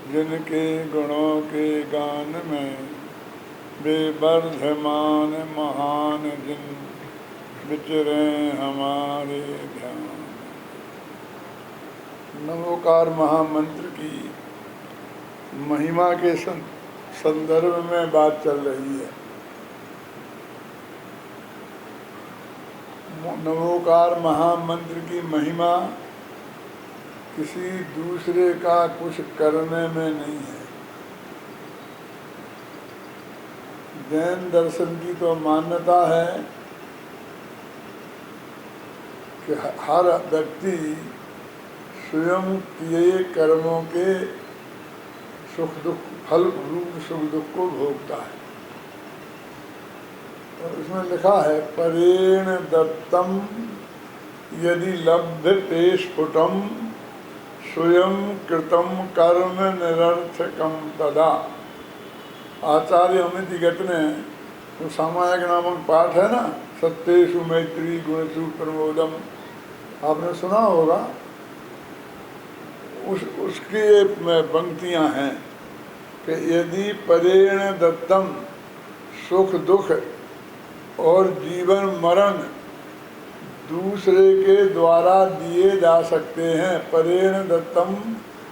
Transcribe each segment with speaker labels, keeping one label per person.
Speaker 1: जिनके गुणों के गान में बेवर्धमान महान जिन विचरे हमारे ध्यान। नमोकार महामंत्र की महिमा के संदर्भ में बात चल रही है। नमोकार महामंत्र की महिमा किसी दूसरे का कुछ करने में नहीं है। जैन दर्शन की तो मान्यता है कि हर व्यक्ति स्वयं किए कर्मों के सुख दुख फल रूप सुख दुख को भोगता है। और इसमें लिखा है परेण दत्तम यदि लभ्यते स्फुटम स्वयं कृतम कर्म निरर्थकम तदा। आचार्य अमितिगत ने जो सामायिक नामक पाठ है ना, सत्येषु मैत्री गुणेषु प्रमोदम, आपने सुना होगा। उसकी पंक्तियां हैं कि यदि परेण दत्तम सुख दुख और जीवन मरण दूसरे के द्वारा दिए जा सकते हैं। परेण दत्तम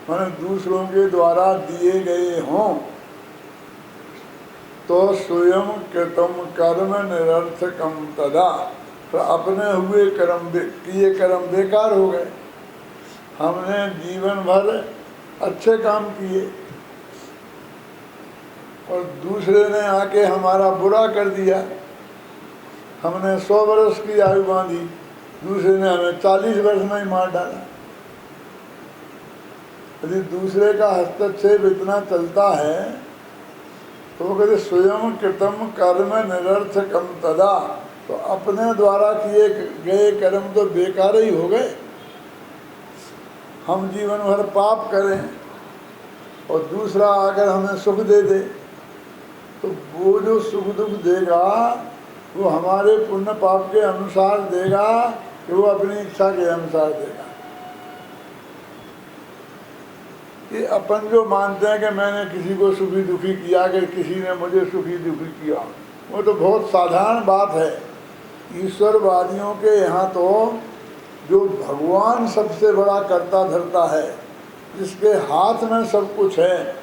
Speaker 1: माने दूसरों के द्वारा दिए गए हों तो स्वयं कृतम कर्म निरर्थकम तदा, तो अपने हुए किए कर्म बेकार हो गए। हमने जीवन भर अच्छे काम किए और दूसरे ने आके हमारा बुरा कर दिया। हमने 100 वर्ष की आयु बांधी, दूसरे ने हमें 40 वर्ष में ही मार डाला। यदि दूसरे का हस्तक्षेप इतना चलता है तो वो कहते स्वयं कृतम कर्म निरर्थकम तदा, तो अपने द्वारा किए गए कर्म तो बेकार ही हो गए। हम जीवन भर पाप करें और दूसरा अगर हमें सुख दे दे तो वो जो सुख दुख देगा वो हमारे पुण्य पाप के अनुसार देगा कि वो अपनी इच्छा के अनुसार देगा। ये अपन जो मानते हैं कि मैंने किसी को सुखी दुखी किया कि किसी ने मुझे सुखी दुखी किया, वो तो बहुत साधारण बात है। ईश्वरवादियों के यहाँ तो जो भगवान सबसे बड़ा कर्ता धर्ता है, जिसके हाथ में सब कुछ है,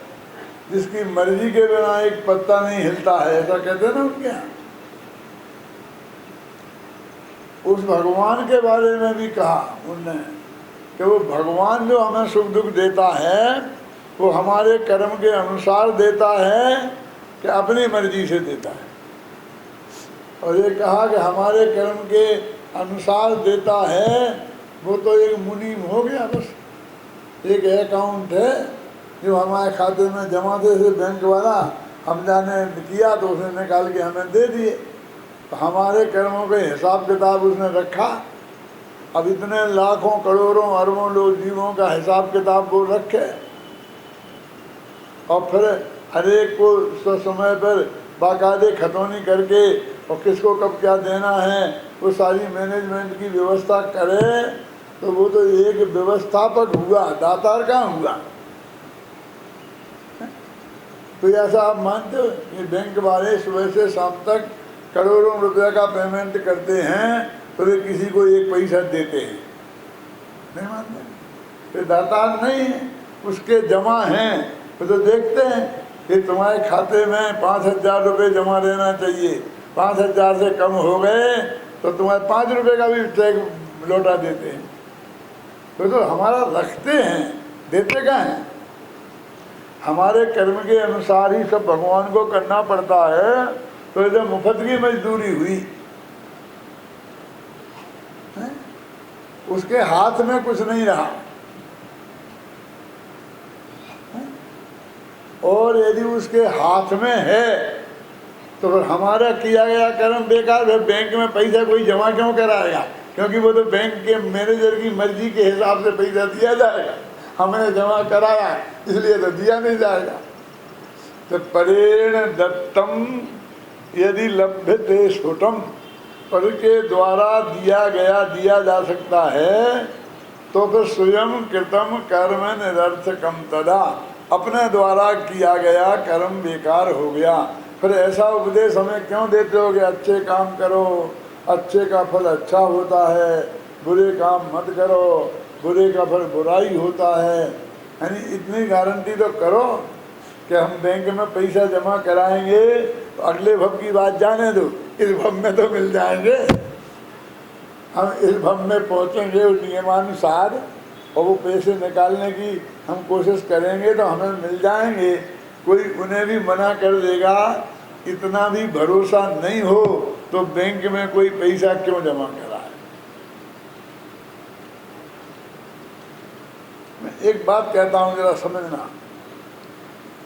Speaker 1: जिसकी मर्जी के बिना एक पत्ता नहीं हिलता है, ऐसा कहते हैं ना उनके यहाँ। उस भगवान के बारे में भी कहा उनने कि वो भगवान जो हमें सुख दुख देता है वो हमारे कर्म के अनुसार देता है कि अपनी मर्जी से देता है। और ये कहा कि हमारे कर्म के अनुसार देता है, वो तो एक मुनीम हो गया। बस एक अकाउंट है जो हमारे खाते में जमा दे से बैंक वाला हम जाने किया तो उसने निकाल के हमें दे दिए। तो हमारे कर्मों के हिसाब किताब उसने रखा। अब इतने लाखों करोड़ों अरबों लोग जीवों का हिसाब किताब वो रखे और फिर हर एक को समय पर बाकायदे खतौनी करके और किसको कब क्या देना है वो सारी मैनेजमेंट की व्यवस्था करे, तो वो तो एक व्यवस्थापक हुआ, दातार कहाँ हुआ। तो ऐसा आप मानते हो कि बैंक वाले सुबह से शाम तक करोड़ों रुपए का पेमेंट करते हैं तो वे किसी को एक पैसा देते हैं? नहीं मानते। ये दातार नहीं है, उसके जमा हैं तो देखते हैं कि तुम्हारे खाते में 5,000 रुपये जमा रहना चाहिए, 5,000 से कम हो गए तो तुम्हारे 5 रुपये का भी चेक लौटा देते हैं। तो हमारा रखते हैं, देते कहाँ हैं? हमारे कर्म के अनुसार ही सब भगवान को करना पड़ता है। तो इधर मुफ्त की मजदूरी हुई, उसके हाथ में कुछ नहीं रहा। और यदि उसके हाथ में है तो फिर हमारा किया गया कर्म बेकार है। बैंक में पैसा कोई जमा क्यों कराएगा? क्योंकि वो तो बैंक के मैनेजर की मर्जी के हिसाब से पैसा दिया जाएगा। हमने जमा कराया इसलिए तो दिया नहीं जाएगा। तो परेण दत्तम यदि लभ्यते स्फुटम, पर के द्वारा दिया जा सकता है तो फिर स्वयं कृतम कर्म निरर्थकम तदा, अपने द्वारा किया गया कर्म बेकार हो गया। फिर ऐसा उपदेश हमें क्यों देते हो कि अच्छे काम करो, अच्छे का फल अच्छा होता है, बुरे काम मत करो, बुरे का फल बुराई होता है। यानी इतनी गारंटी तो करो कि हम बैंक में पैसा जमा कराएंगे तो अगले भव की बात जाने दो, इस भव में तो मिल जाएंगे। हम इस भव में पहुंचेंगे उस नियमानुसार और वो पैसे निकालने की हम कोशिश करेंगे तो हमें मिल जाएंगे। कोई उन्हें भी मना कर देगा, इतना भी भरोसा नहीं हो तो बैंक में कोई पैसा क्यों जमा कराए। मैं एक बात कहता हूँ, जरा समझना।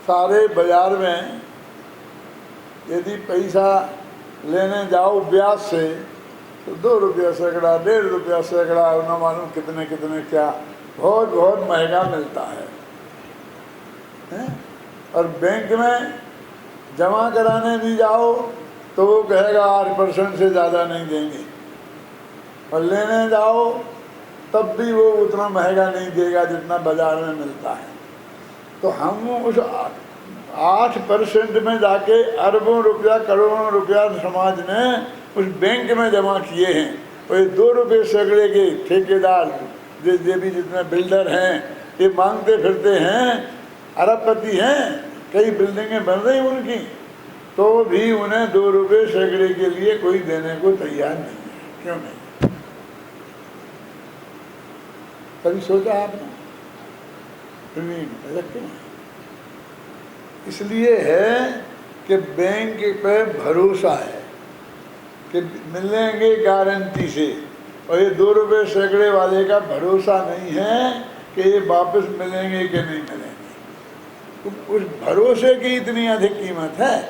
Speaker 1: सारे बाजार में यदि पैसा लेने जाओ ब्याज से तो 2 रुपया सैकड़ा, 1.5 रुपया सैकड़ा, न मालूम कितने कितने क्या, बहुत बहुत महंगा मिलता है? और बैंक में जमा कराने भी जाओ तो वो कहेगा 8% से ज़्यादा नहीं देंगे, और लेने जाओ तब भी वो उतना महंगा नहीं देगा जितना बाजार में मिलता है। तो हम उस 8% में जाके अरबों रुपया, करोड़ों रुपया समाज ने उस बैंक में जमा किए हैं। और ये 2 रुपये सैकड़े के ठेकेदार जो भी जितने बिल्डर हैं ये मांगते फिरते हैं, अरबपति हैं, कई बिल्डिंगें बन रही उनकी, तो भी उन्हें 2 रुपये सैकड़े के लिए कोई देने को तैयार नहीं है। क्यों नहीं? कभी सोचा आपने? क्यों? इसलिए है कि बैंक पे भरोसा है कि मिलेंगे गारंटी से, और ये 2 रुपये सैकड़े वाले का भरोसा नहीं है कि ये वापस मिलेंगे कि नहीं मिलेंगे। तो उस भरोसे की इतनी अधिक कीमत है,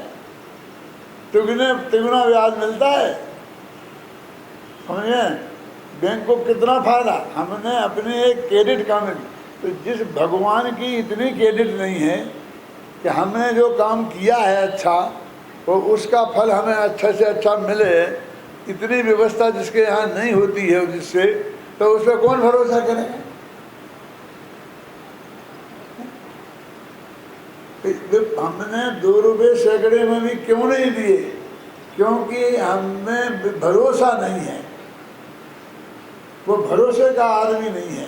Speaker 1: तिगुना ब्याज मिलता है। समझे? बैंक को कितना फायदा। हमने अपने एक क्रेडिट कार्ड, तो जिस भगवान की इतनी क्रेडिट नहीं है कि हमने जो काम किया है अच्छा, तो उसका फल हमें अच्छा से अच्छा मिले, इतनी व्यवस्था जिसके यहाँ नहीं होती है जिससे, तो उस पर कौन भरोसा करेगा? हमने 2 रुपये सैकड़े में भी क्यों नहीं दिए? क्योंकि हमें भरोसा नहीं है, वो भरोसे का आदमी नहीं है।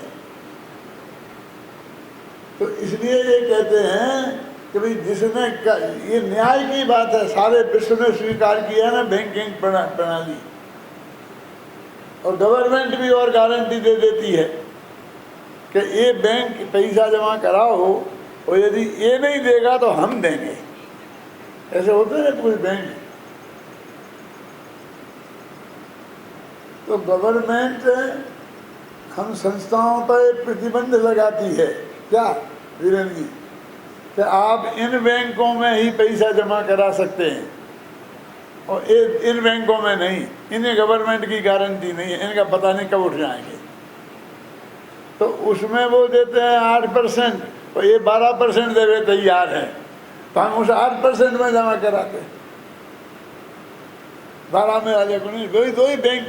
Speaker 1: तो इसलिए ये कहते हैं कि भाई जिसने, ये न्याय की बात है, सारे विश्व ने स्वीकार किया ना बैंकिंग प्रणाली, और गवर्नमेंट भी और गारंटी दे देती है कि ये बैंक पैसा जमा कराओ और यदि ये नहीं देगा तो हम देंगे। ऐसे होते हैं कुछ बैंक। तो गवर्नमेंट हम संस्थाओं पर प्रतिबंध लगाती है क्या वीरेंद्र जी, कि आप इन बैंकों में ही पैसा जमा करा सकते हैं और इन बैंकों में नहीं, इन्हें गवर्नमेंट की गारंटी नहीं है, इनका पता नहीं कब उठ जाएंगे। तो उसमें वो देते हैं 8% और ये 12% देवे तैयार है, तो हम उस 8% में जमा कराते हैं। 12 में वाले को नहीं, दो ही बैंक,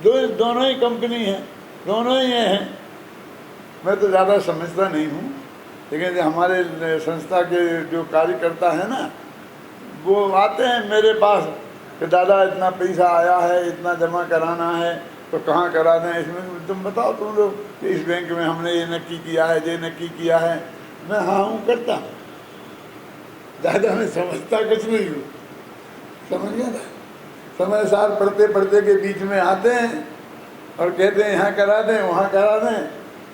Speaker 1: दोनों ही कंपनी है, दोनों ही हैं। मैं तो ज़्यादा समझता नहीं हूँ, लेकिन हमारे संस्था के जो कार्यकर्ता हैं ना, वो आते हैं मेरे पास कि दादा इतना पैसा आया है, इतना जमा कराना है, तो कहाँ करा दें, इसमें तुम बताओ तुम लोग कि इस बैंक में हमने ये नक्की किया है, ये नक्की किया है। मैं हाँ हूँ करता हूँ, ज़्यादा मैं समझता कुछ नहीं हूँ। समझ गया ना? समय सार पढ़ते पढ़ते के बीच में आते हैं और कहते हैं यहाँ करा दें, वहाँ करा दें,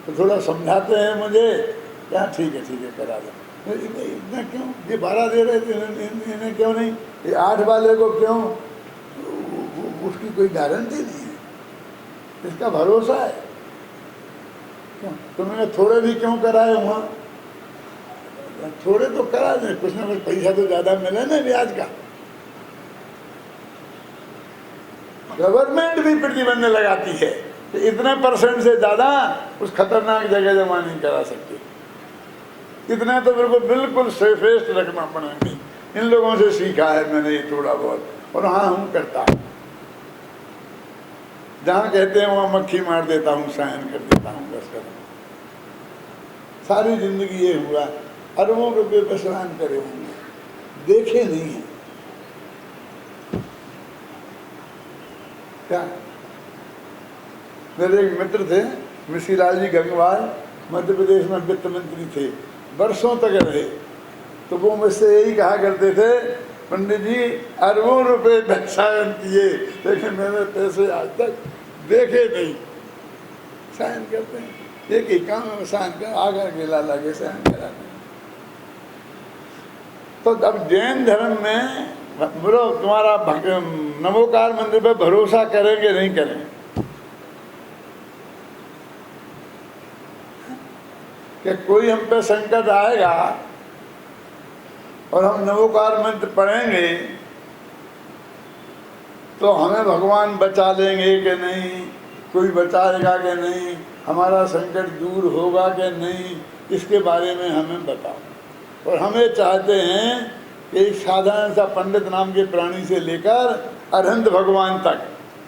Speaker 1: तो थोड़ा समझाते हैं मुझे, क्या ठीक है करा दें। इतना क्यों, ये 12 दे रहे थे इन्हें क्यों नहीं, ये 8 वाले को क्यों? उसकी कोई गारंटी नहीं है, इसका भरोसा है। क्यों तुमने थोड़े भी क्यों कराए वहाँ? थोड़े तो करा दें, कुछ ना कुछ पैसा तो ज़्यादा मिले ना ब्याज का। गवर्नमेंट भी प्रतिबंध लगाती है कि इतने % से ज़्यादा उस खतरनाक जगह जमा नहीं करा सकते। इतना तो बिल्कुल सेफेस्ट रखना पड़ेंगे। इन लोगों से सीखा है मैंने ये थोड़ा बहुत, और हाँ हूँ करता हूँ। जहाँ कहते हैं वहाँ मक्खी मार देता हूँ, साइन कर देता हूँ, बस कर। सारी जिंदगी ये हुआ, अरबों रुपये पे स्नान करे होंगे, देखे नहीं है क्या। मेरे एक मित्र थे मिश्रीलाल जी गंगवार, मध्य प्रदेश में वित्त मंत्री थे, वर्षों तक रहे। तो वो मुझसे यही कहा करते थे, पंडित जी अरबों रुपए सायन किए लेकिन मैंने पैसे आज तक देखे नहीं। सायन करते हैं, एक ही काम है सायन कर, आकर के लाला के सायन कराते हैं। तो अब जैन धर्म में बोलो तुम्हारा नमोकार मंदिर पे भरोसा करेंगे नहीं करें? कि कोई हम पे संकट आएगा और हम नमोकार मंत्र पढ़ेंगे तो हमें भगवान बचा लेंगे कि नहीं, कोई बचाएगा कि नहीं, हमारा संकट दूर होगा कि नहीं, इसके बारे में हमें बताओ। और हमें चाहते हैं कि एक साधारण सा पंडित नाम के प्राणी से लेकर अरहंत भगवान तक,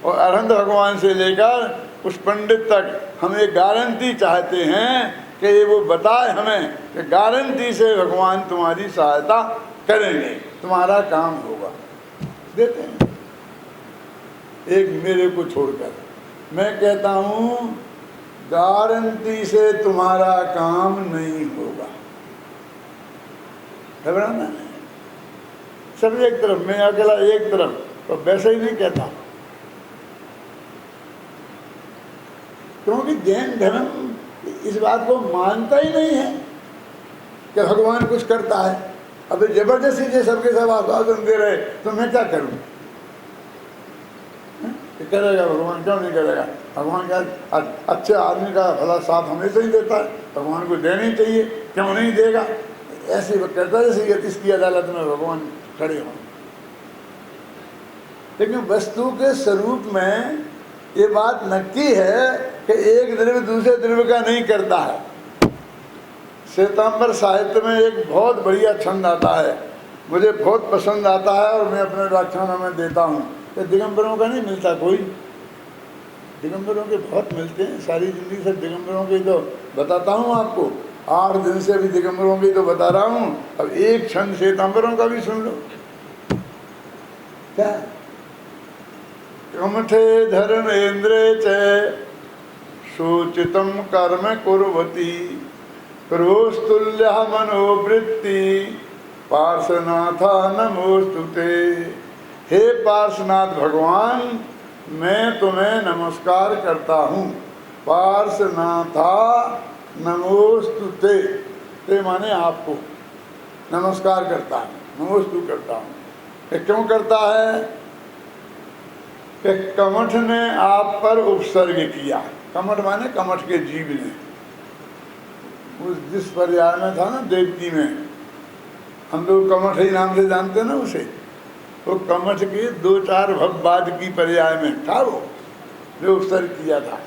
Speaker 1: और अरहंत भगवान से लेकर उस पंडित तक हम एक गारंटी चाहते हैं कि ये वो बताए हमें कि गारंटी से भगवान तुम्हारी सहायता करेंगे, तुम्हारा काम होगा। देते हैं एक मेरे को छोड़कर। मैं कहता हूँ गारंटी से तुम्हारा काम नहीं होगा, घबराना नहीं। सब एक तरफ, मैं अकेला एक तरफ, तो वैसे ही नहीं कहता, क्योंकि जैन धर्म इस बात को मानता ही नहीं है कि भगवान कुछ करता है। अब जबरदस्ती से सबके सब आश्वासन दे रहे तो मैं क्या करूं? करेगा भगवान, क्यों नहीं करेगा? भगवान का अच्छे आदमी का भला साथ हमेशा ही देता है, भगवान को देना ही चाहिए, क्यों नहीं देगा? ऐसे करता है इसकी अदालत में भगवान खड़े हों। लेकिन वस्तु के स्वरूप में ये बात नक्की है कि एक द्रव्य दूसरे द्रव्य का नहीं करता है। श्वेतांबर साहित्य में एक बहुत बढ़िया छंद आता है, मुझे बहुत पसंद आता है और मैं अपने व्याख्यानों में देता हूँ। कि दिगंबरों का नहीं मिलता कोई, दिगंबरों के बहुत मिलते हैं, सारी जिंदगी से दिगंबरों के तो बताता हूँ आपको, 8 दिन से भी दिगंबरों की तो बता रहा हूँ। अब एक क्षण श्वेतांबरों का भी सुन लो। क्या कमठे धरणेन्द्रे च सूचितम कर्म कुर्वती प्रभुस्तुल्य मनोवृत्ति पार्श्वनाथा नमोस्तुते। हे पार्श्वनाथ भगवान, मैं तुम्हें नमस्कार करता हूँ। पार्श्वनाथा नमोस्तुते, ते माने आपको नमस्कार करता है, नमोस्तु करता हूँ। ये क्यों करता है? कि कमठ ने आप पर उपसर्ग किया। कमठ माने कमठ के जीव ने, उस जिस पर्याय में था ना देवकी में, हम लोग कमठ ही नाम से जानते ना उसे, वो कमठ के 2-4 भव बाद की पर्याय में था वो जो उपसर्ग किया था,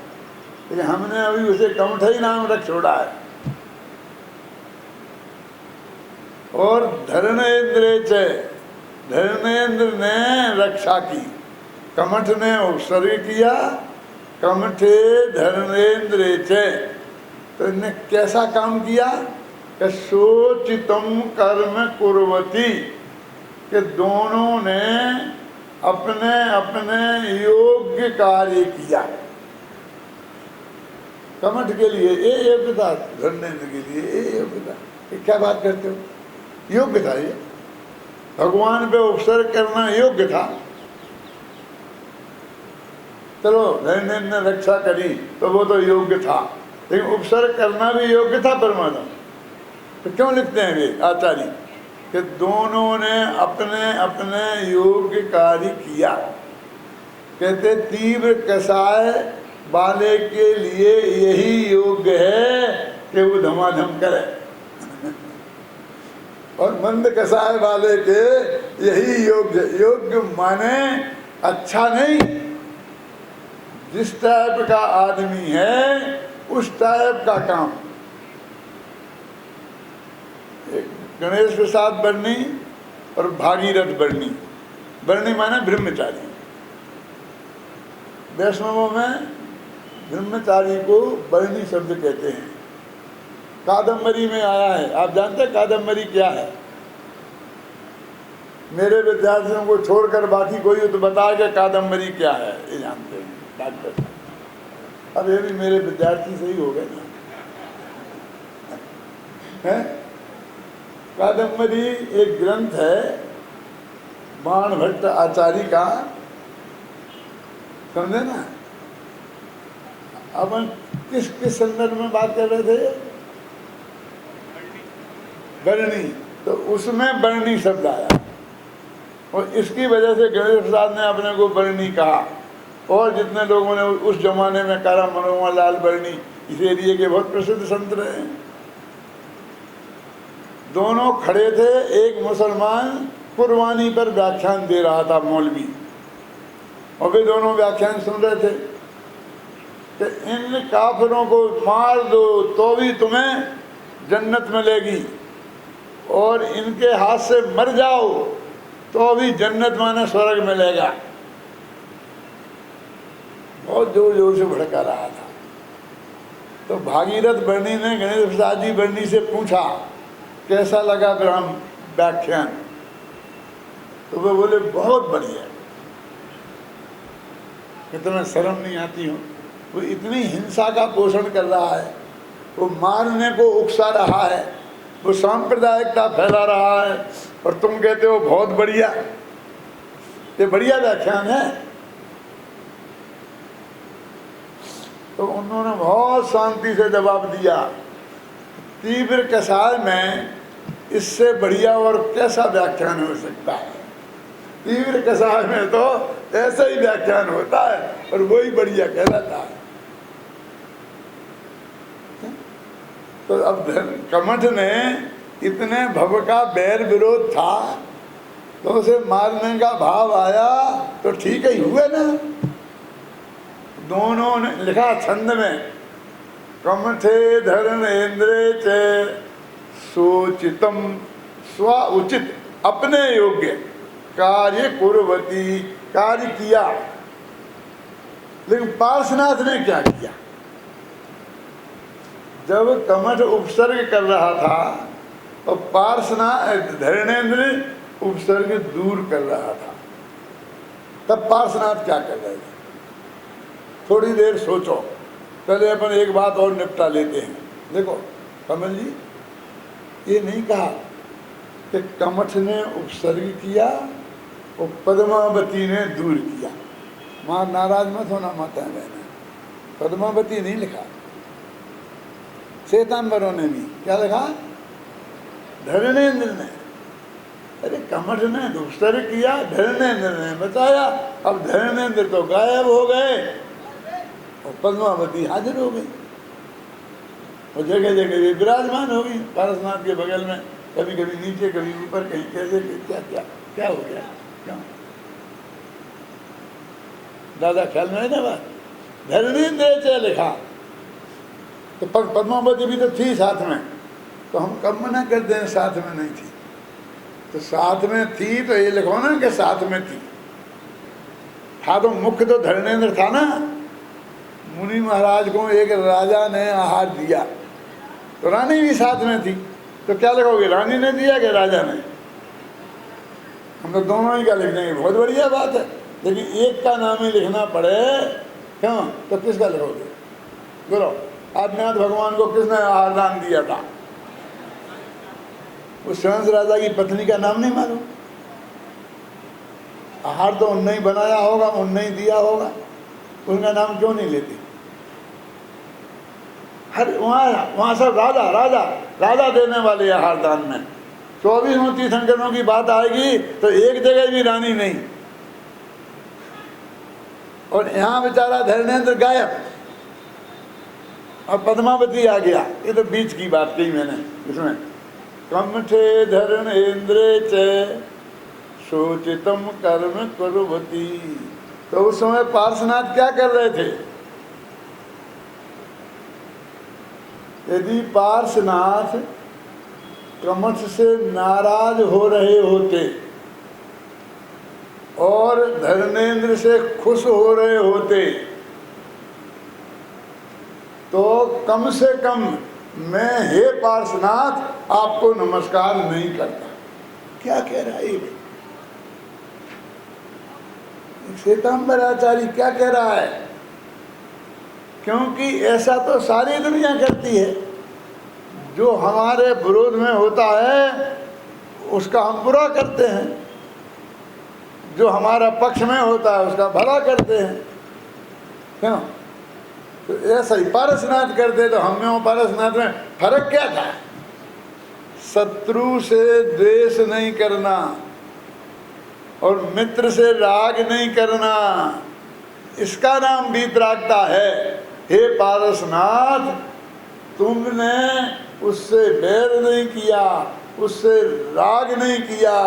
Speaker 1: लेकिन हमने अभी उसे कमठ ही नाम रख छोड़ा है। और धरणेन्द्रे च, धरणेन्द्र ने रक्षा की, कमठ ने उपसर्ग किया, कमठे धरणेन्द्रे च। तो इनने कैसा काम किया? कि सोचितम कर्म कुर्वती, कि दोनों ने अपने अपने योग्य कार्य किया। कमठ के लिए ये योग्यता, धरणेन्द्र के लिए ये योग्यता। क्या बात करते हो? योग्य था ये, भगवान पे उपसर्ग करना योग्य था। चलो धरणेन्द्र ने रक्षा करी तो वो तो योग्य था, लेकिन उपसर्ग करना भी योग्य था परमात्मा। तो क्यों लिखते हैं वे आचार्य कि दोनों ने अपने अपने योग्य कार्य किया। कहते तीव्र कसाय वाले के लिए यही योग्य है कि वो धमाधम करे और मंद कसाय वाले के यही योग्य। योग्य माने अच्छा नहीं, जिस टाइप का आदमी है उस टाइप का काम। गणेश प्रसाद बर्नी और भागीरथ बर्नी, बर्नी माने ब्रह्मचारी। वैष्णवों में ब्रह्मचारी को बर्नी शब्द कहते हैं, कादम्बरी में आया है। आप जानते हैं कादम्बरी क्या है? मेरे विद्यार्थियों को छोड़कर बाकी कोई हो तो बता के कादम्बरी क्या है, ये जानते हैं डॉक्टर। अब ये भी मेरे विद्यार्थी से ही हो गए ना। है कादम्बरी एक ग्रंथ है बाण भट्ट आचार्य का, समझे ना। अपन किस किस संदर्भ में बात कर रहे थे? बरनी। तो उसमें बरनी शब्द आया और इसकी वजह से गणेश प्रसाद ने अपने को बरनी कहा। और जितने लोगों ने उस जमाने में कारा मनोहर लाल बरनी इस एरिए के बहुत प्रसिद्ध संत रहे। दोनों खड़े थे, एक मुसलमान कुर्बानी पर व्याख्यान दे रहा था मौलवी, और वे दोनों व्याख्यान सुन रहे थे कि इन काफिरों को मार दो तो भी तुम्हें जन्नत मिलेगी, और इनके हाथ से मर जाओ तो भी जन्नत माने स्वर्ग मिलेगा। बहुत जोर जोर से भड़का रहा था। तो भागीरथ बर्नी ने गणेश प्रसाद जी बर्नी से पूछा कैसा लगा ब्रह्म व्याख्यान? तो वे बोले बहुत बढ़िया। कितना शर्म नहीं आती हो? वो इतनी हिंसा का पोषण कर रहा है, वो मारने को उकसा रहा है, वो सांप्रदायिकता फैला रहा है, और तुम कहते हो बहुत बढ़िया। ये बढ़िया व्याख्यान है। तो उन्होंने बहुत शांति से जवाब दिया, तीव्र कसाय में इससे बढ़िया और कैसा व्याख्यान हो सकता है? तीव्र कसाय में तो ऐसा ही व्याख्यान होता है और वही बढ़िया कहलाता है। तो अब कमठ ने इतने भव का बैर विरोध था तो उसे मारने का भाव आया तो ठीक ही हुए ना। दोनों ने लिखा छंद में, कमठे धर्मेन्द्रे च सोचितम स्व उचित, अपने योग्य कार्य कुर्वती, कार्य किया। लेकिन पार्श्वनाथ ने क्या किया? जब कमठ उपसर्ग कर रहा था तो पार्श्वनाथ धर्मेन्द्र उपसर्ग दूर कर रहा था, तब पार्श्वनाथ क्या कर रहे थे? थोड़ी देर सोचो, पहले अपन एक बात और निपटा लेते हैं। देखो कमल जी, ये नहीं कहा कि कमठ ने उपसर्ग किया और पद्मावती ने दूर किया। मां नाराज मत होना माता है, मैंने पद्मावती नहीं लिखा। श्वेतांबरों ने भी क्या लिखा? धर्मेन्द्र ने। अरे कमठ ने उपसर्ग किया, धर्मेन्द्र ने बचाया। अब धर्मेन्द्र तो गायब हो गए और पद्मावती हाजिर हो गई और जगह जगह वे विराजमान हो गई पारसनाथ के बगल में, कभी कभी नीचे कभी ऊपर, कहीं कैसे क्या क्या क्या हो गया? क्यों दादा ख्याल में है ना बात? धर्मेन्द्र से लिखा तो पद्मावती भी तो थी साथ में, तो हम कब मना करते हैं साथ में नहीं थी? तो साथ में थी तो ये लिखो ना कि साथ में थी। था तो मुख्य तो धर्मेन्द्र था ना। मुनि महाराज को एक राजा ने आहार दिया तो रानी भी साथ में थी, तो क्या लिखोगे? रानी ने दिया कि राजा ने? हम तो दोनों ही का लिख देंगे, बहुत बढ़िया बात है। लेकिन एक का नाम ही लिखना पड़े क्यों, तो किसका लिखोगे? बोलो, आदिनाथ भगवान को किसने आहार दान दिया था? उस सहंस राजा की पत्नी का नाम नहीं मालूम? आहार तो उनने ही बनाया होगा, उनने ही दिया होगा, उनका नाम क्यों नहीं लेती? हर वहाँ सब राजा राजा राजा देने वाले आहार दान में 24 तीर्थंकरों की बात आएगी तो एक जगह भी रानी नहीं, और यहाँ बेचारा धर्मेन्द्र गायब और पद्मावती आ गया। ये तो बीच की बात कही मैंने इसमें। कमठे धर्मेन्द्रे च सोचितम कर्म कुर्वती। तो उस समय पार्श्वनाथ क्या कर रहे थे? यदि पार्श्वनाथ कमठ से नाराज हो रहे होते और धर्मेन्द्र से खुश हो रहे होते तो कम से कम मैं हे पार्श्वनाथ आपको नमस्कार नहीं करता। क्या कह रहा है ये? श्वेतांबर आचार्य क्या कह रहा है? क्योंकि ऐसा तो सारी दुनिया करती है। जो हमारे विरोध में होता है उसका हम बुरा करते हैं, जो हमारा पक्ष में होता है उसका भला करते हैं। क्यों? तो ऐसा ही पारसनाथ करते, तो हम में और पारसनाथ में फर्क क्या था? शत्रु से द्वेष नहीं करना और मित्र से राग नहीं करना, इसका नाम वीतरागता है। हे पारसनाथ, तुमने उससे बैर नहीं किया, उससे राग नहीं किया,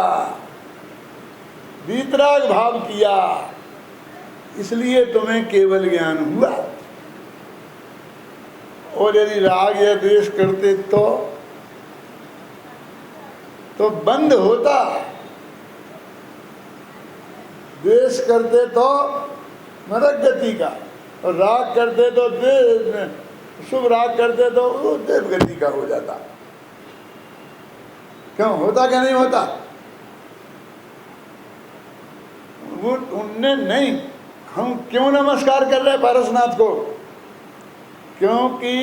Speaker 1: वीतराग भाव किया, इसलिए तुम्हें केवल ज्ञान हुआ। और यदि राग या द्वेष करते तो बंद होता। द्वेष करते तो नरक गति का, और राग करते तो शुभ राग करते तो वो देव गति का हो जाता। क्यों होता क्या नहीं होता? वो उनने नहीं, हम क्यों नमस्कार कर रहे हैं पारसनाथ को? क्योंकि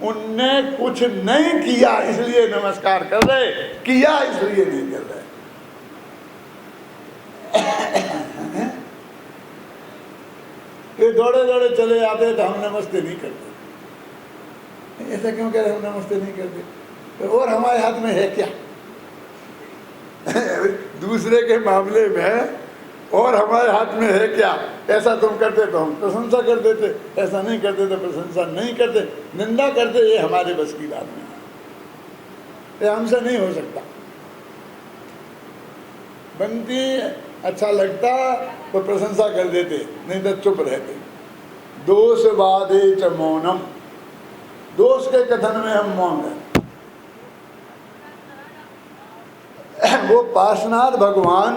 Speaker 1: उनने कुछ नहीं किया इसलिए नमस्कार कर रहे, किया इसलिए नहीं कर रहे। ये दौड़े दौड़े चले जाते तो हम नमस्ते नहीं करते। ऐसा क्यों कह रहे हम नमस्ते नहीं करते? तो और हमारे हाथ में है क्या? दूसरे के मामले में और हमारे हाथ में है क्या? ऐसा तुम करते तो हम प्रशंसा कर देते, ऐसा नहीं करते तो प्रशंसा नहीं करते, निंदा करते। ये हमारे बस की बात नहीं, ये हमसे नहीं हो सकता। बनती अच्छा लगता तो प्रशंसा कर देते, नहीं तो चुप रहते। दोष वादे च मौनम, दोष के कथन में हम मौन हैं। वो पार्श्वनाथ भगवान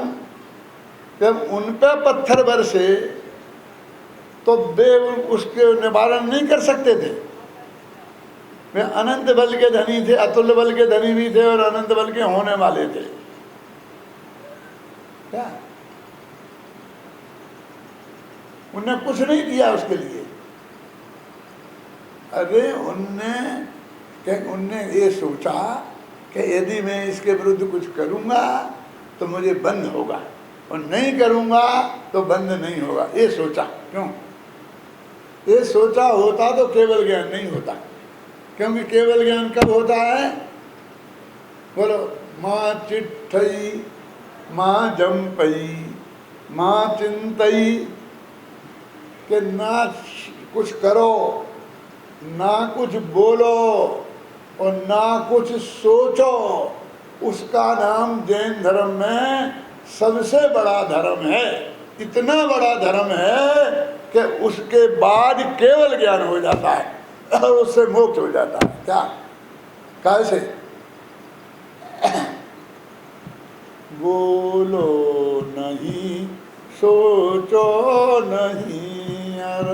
Speaker 1: जब उन पे पत्थर बरसे तो वे उसके निवारण नहीं कर सकते थे। वे अनंत बल के धनी थे, अतुल्य बल के धनी भी थे और अनंत बल के होने वाले थे। क्या उनने कुछ नहीं किया उसके लिए? अरे उनने ये सोचा कि यदि मैं इसके विरुद्ध कुछ करूंगा तो मुझे बंद होगा, और नहीं करूंगा तो बंद नहीं होगा, ये सोचा। क्यों? ये सोचा होता तो केवल ज्ञान नहीं होता। क्योंकि केवल ज्ञान कब होता है? बोलो, माँ चिट्ठई माँ जमपई माँ चिंतई, कि ना कुछ करो, ना कुछ बोलो और ना कुछ सोचो, उसका नाम जैन धर्म में सबसे बड़ा धर्म है। इतना बड़ा धर्म है कि उसके बाद केवल ज्ञान हो जाता है और उससे मोक्ष हो जाता है। क्या? कैसे? बोलो नहीं, सोचो नहीं यार।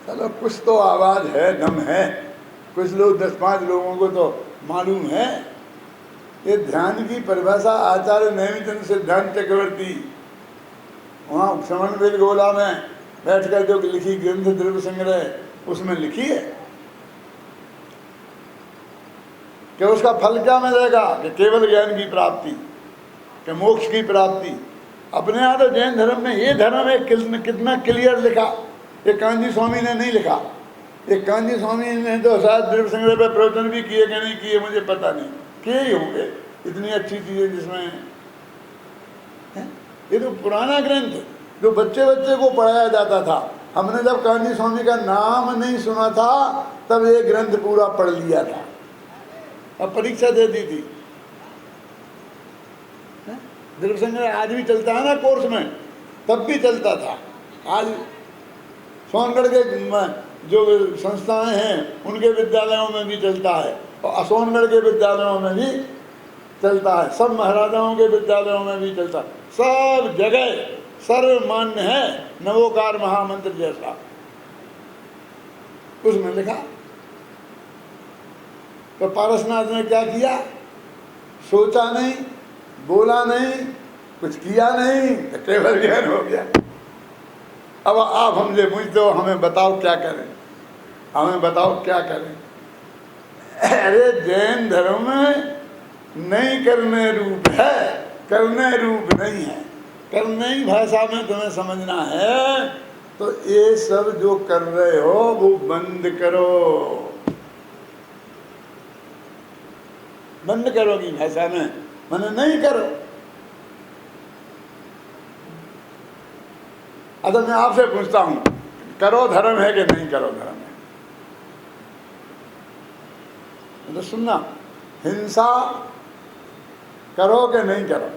Speaker 1: चलो कुछ तो आवाज है, दम है। कुछ लोग 10-5 लोगों को तो मालूम है। ये ध्यान की परिभाषा आचार्य नैमिचंद सिद्धांत चक्रवर्ती वहाँ समन्वेल गोला में बैठकर जो लिखी ग्रंथ द्रव्य संग्रह, उसमें लिखी है कि उसका फल क्या मिलेगा? कि केवल ज्ञान की प्राप्ति, कि मोक्ष की प्राप्ति। अपने यहाँ तो जैन धर्म में ये धर्म है कितना क्लियर लिखा। ये कांजी स्वामी ने नहीं लिखा। ये कांजी स्वामी ने तो शायद द्रव्य संग्रह पर प्रवचन भी किए कि नहीं किए, मुझे पता नहीं, किए ही होंगे। इतनी अच्छी चीजें जिसमें है। ये तो पुराना ग्रंथ जो बच्चे को पढ़ाया जाता था। हमने जब कांजी स्वामी का नाम नहीं सुना था तब ये ग्रंथ पूरा पढ़ लिया था, अब परीक्षा दे दी थी। द्रव्य संग्रह आज भी चलता है ना कोर्स में, तब भी चलता था। आज सोनगढ़ के जो संस्थाएं हैं उनके विद्यालयों में भी चलता है। और असोनगढ़ के विद्यालयों में भी चलता है, सब महाराजाओं के विद्यालयों में भी चलता है, सब जगह सर्वमान्य है नवोकार महामंत्र जैसा। उसमें लिखा। तो पारसनाथ ने क्या किया? सोचा नहीं, बोला नहीं, कुछ किया नहीं, तो केवल ज्ञान हो गया। अब आप हमसे पूछते हो हमें बताओ क्या करें, हमें बताओ क्या करें। अरे जैन धर्म में नहीं करने रूप है, करने रूप नहीं है। करने ही भाषा में तुम्हें समझना है तो ये सब जो कर रहे हो वो बंद करो, बंद करोगी भाषा में, मैंने नहीं करो। अच्छा मैं आपसे पूछता हूं, करो धर्म है कि नहीं करो धर्म है? तो सुनना, हिंसा करो कि नहीं करो?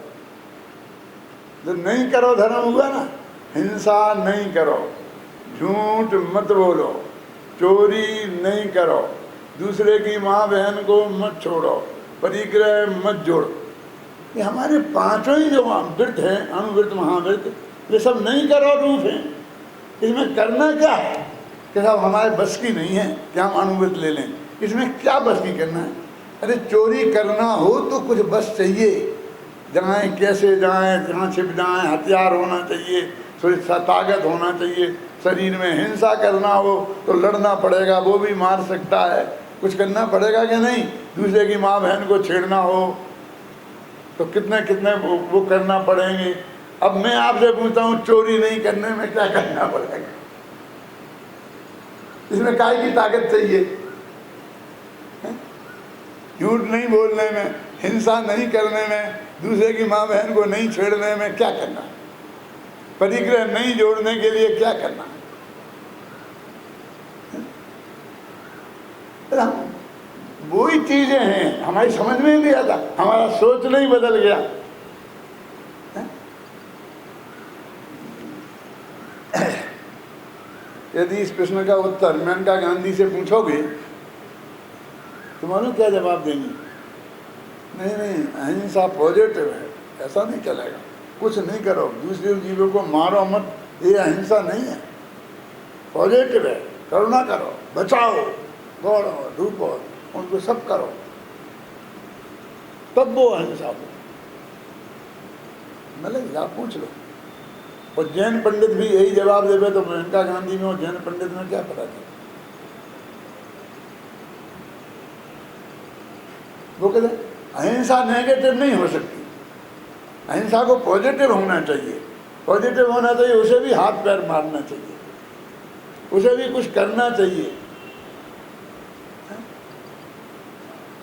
Speaker 1: जो नहीं करो धर्म हुआ ना। हिंसा नहीं करो, झूठ मत बोलो, चोरी नहीं करो, दूसरे की माँ बहन को मत छोड़ो, परिग्रह मत जोड़ो। ये हमारे पांचों ही जो व्रत हैं, अणुव्रत महाव्रत, ये सब नहीं करो रूप हैं। इसमें करना क्या है कि साहब हमारे बस की नहीं है कि हम अणुव्रत ले लें। इसमें क्या बस की करना है? अरे चोरी करना हो तो कुछ बस चाहिए, जाएं कैसे जाएं, जहाँ छिप जाएं, हथियार होना चाहिए, थोड़ी ताकत होना चाहिए शरीर में। हिंसा करना हो तो लड़ना पड़ेगा, वो भी मार सकता है, कुछ करना पड़ेगा कि नहीं? दूसरे की माँ बहन को छेड़ना हो तो कितने कितने वो करना पड़ेंगे। अब मैं आपसे पूछता हूँ चोरी नहीं करने में क्या करना पड़ेगा? इसमें काय की ताकत चाहिए? झूठ नहीं बोलने में, हिंसा नहीं करने में, दूसरे की माँ बहन को नहीं छेड़ने में क्या करना? परिग्रह नहीं जोड़ने के लिए क्या करना? वही चीजें हैं, हमारी समझ में नहीं आता, हमारा सोच नहीं बदल गया। यदि इस प्रश्न का उत्तर मेनका गांधी से पूछोगे तो मालूम क्या जवाब देंगे? नहीं नहीं, अहिंसा पॉजिटिव है, ऐसा नहीं चलेगा, कुछ नहीं करो, दूसरे जीवों को मारो मत, ये अहिंसा नहीं है, पॉजिटिव है, करुणा करो, बचाओ, दौड़ो धूपो, उनको सब करो, तब वो अहिंसा हो। मतलब आप पूछ लो। और जैन पंडित भी यही जवाब देवे तो मेनका गांधी में और जैन पंडित में क्या पता चले? वो कहते अहिंसा नेगेटिव नहीं हो सकती, अहिंसा को पॉजिटिव होना चाहिए, पॉजिटिव होना चाहिए, उसे भी हाथ पैर मारना चाहिए, उसे भी कुछ करना चाहिए।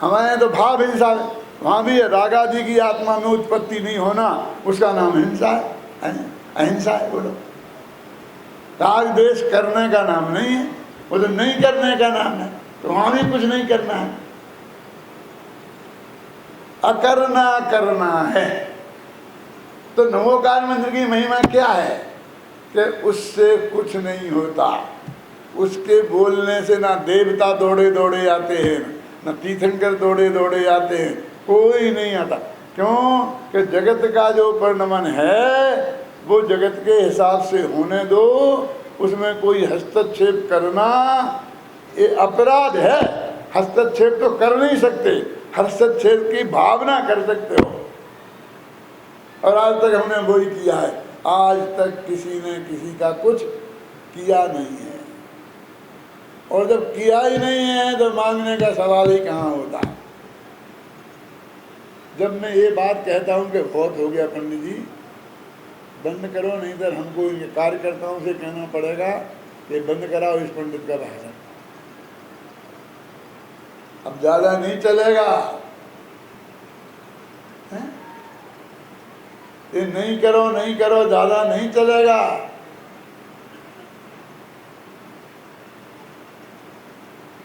Speaker 1: हमारे तो भाव हिंसा, वहाँ भी है, राग आदि की आत्मा में उत्पत्ति नहीं होना, उसका नाम हिंसा है, अहिंसा है। बोलो, राग द्वेष करने का नाम नहीं है, वो तो नहीं करने का नाम है, तो वहाँ भी कुछ नहीं करना है, अकरना करना है। तो नवोकार मंत्र की महिमा क्या है कि उससे कुछ नहीं होता, उसके बोलने से ना देवता दौड़े दौड़े आते हैं, न तीर्थंकर दौड़े दौड़े आते हैं, कोई नहीं आता। क्यों? कि जगत का जो परिणमन है वो जगत के हिसाब से होने दो, उसमें कोई हस्तक्षेप करना ये अपराध है। हस्तक्षेप तो कर नहीं सकते, हस्तक्षेप की भावना कर सकते हो, और आज तक हमने वही किया है। आज तक किसी ने किसी का कुछ किया नहीं है, और जब किया ही नहीं है तो मांगने का सवाल ही कहाँ होता है। जब मैं ये बात कहता हूँ कि बहुत हो गया पंडित जी, बंद करो, नहीं तो हमको इनके कार्यकर्ताओं से कहना पड़ेगा कि बंद कराओ इस पंडित का भाषण, अब ज़्यादा नहीं चलेगा। ये नहीं करो नहीं करो, ज़्यादा नहीं चलेगा।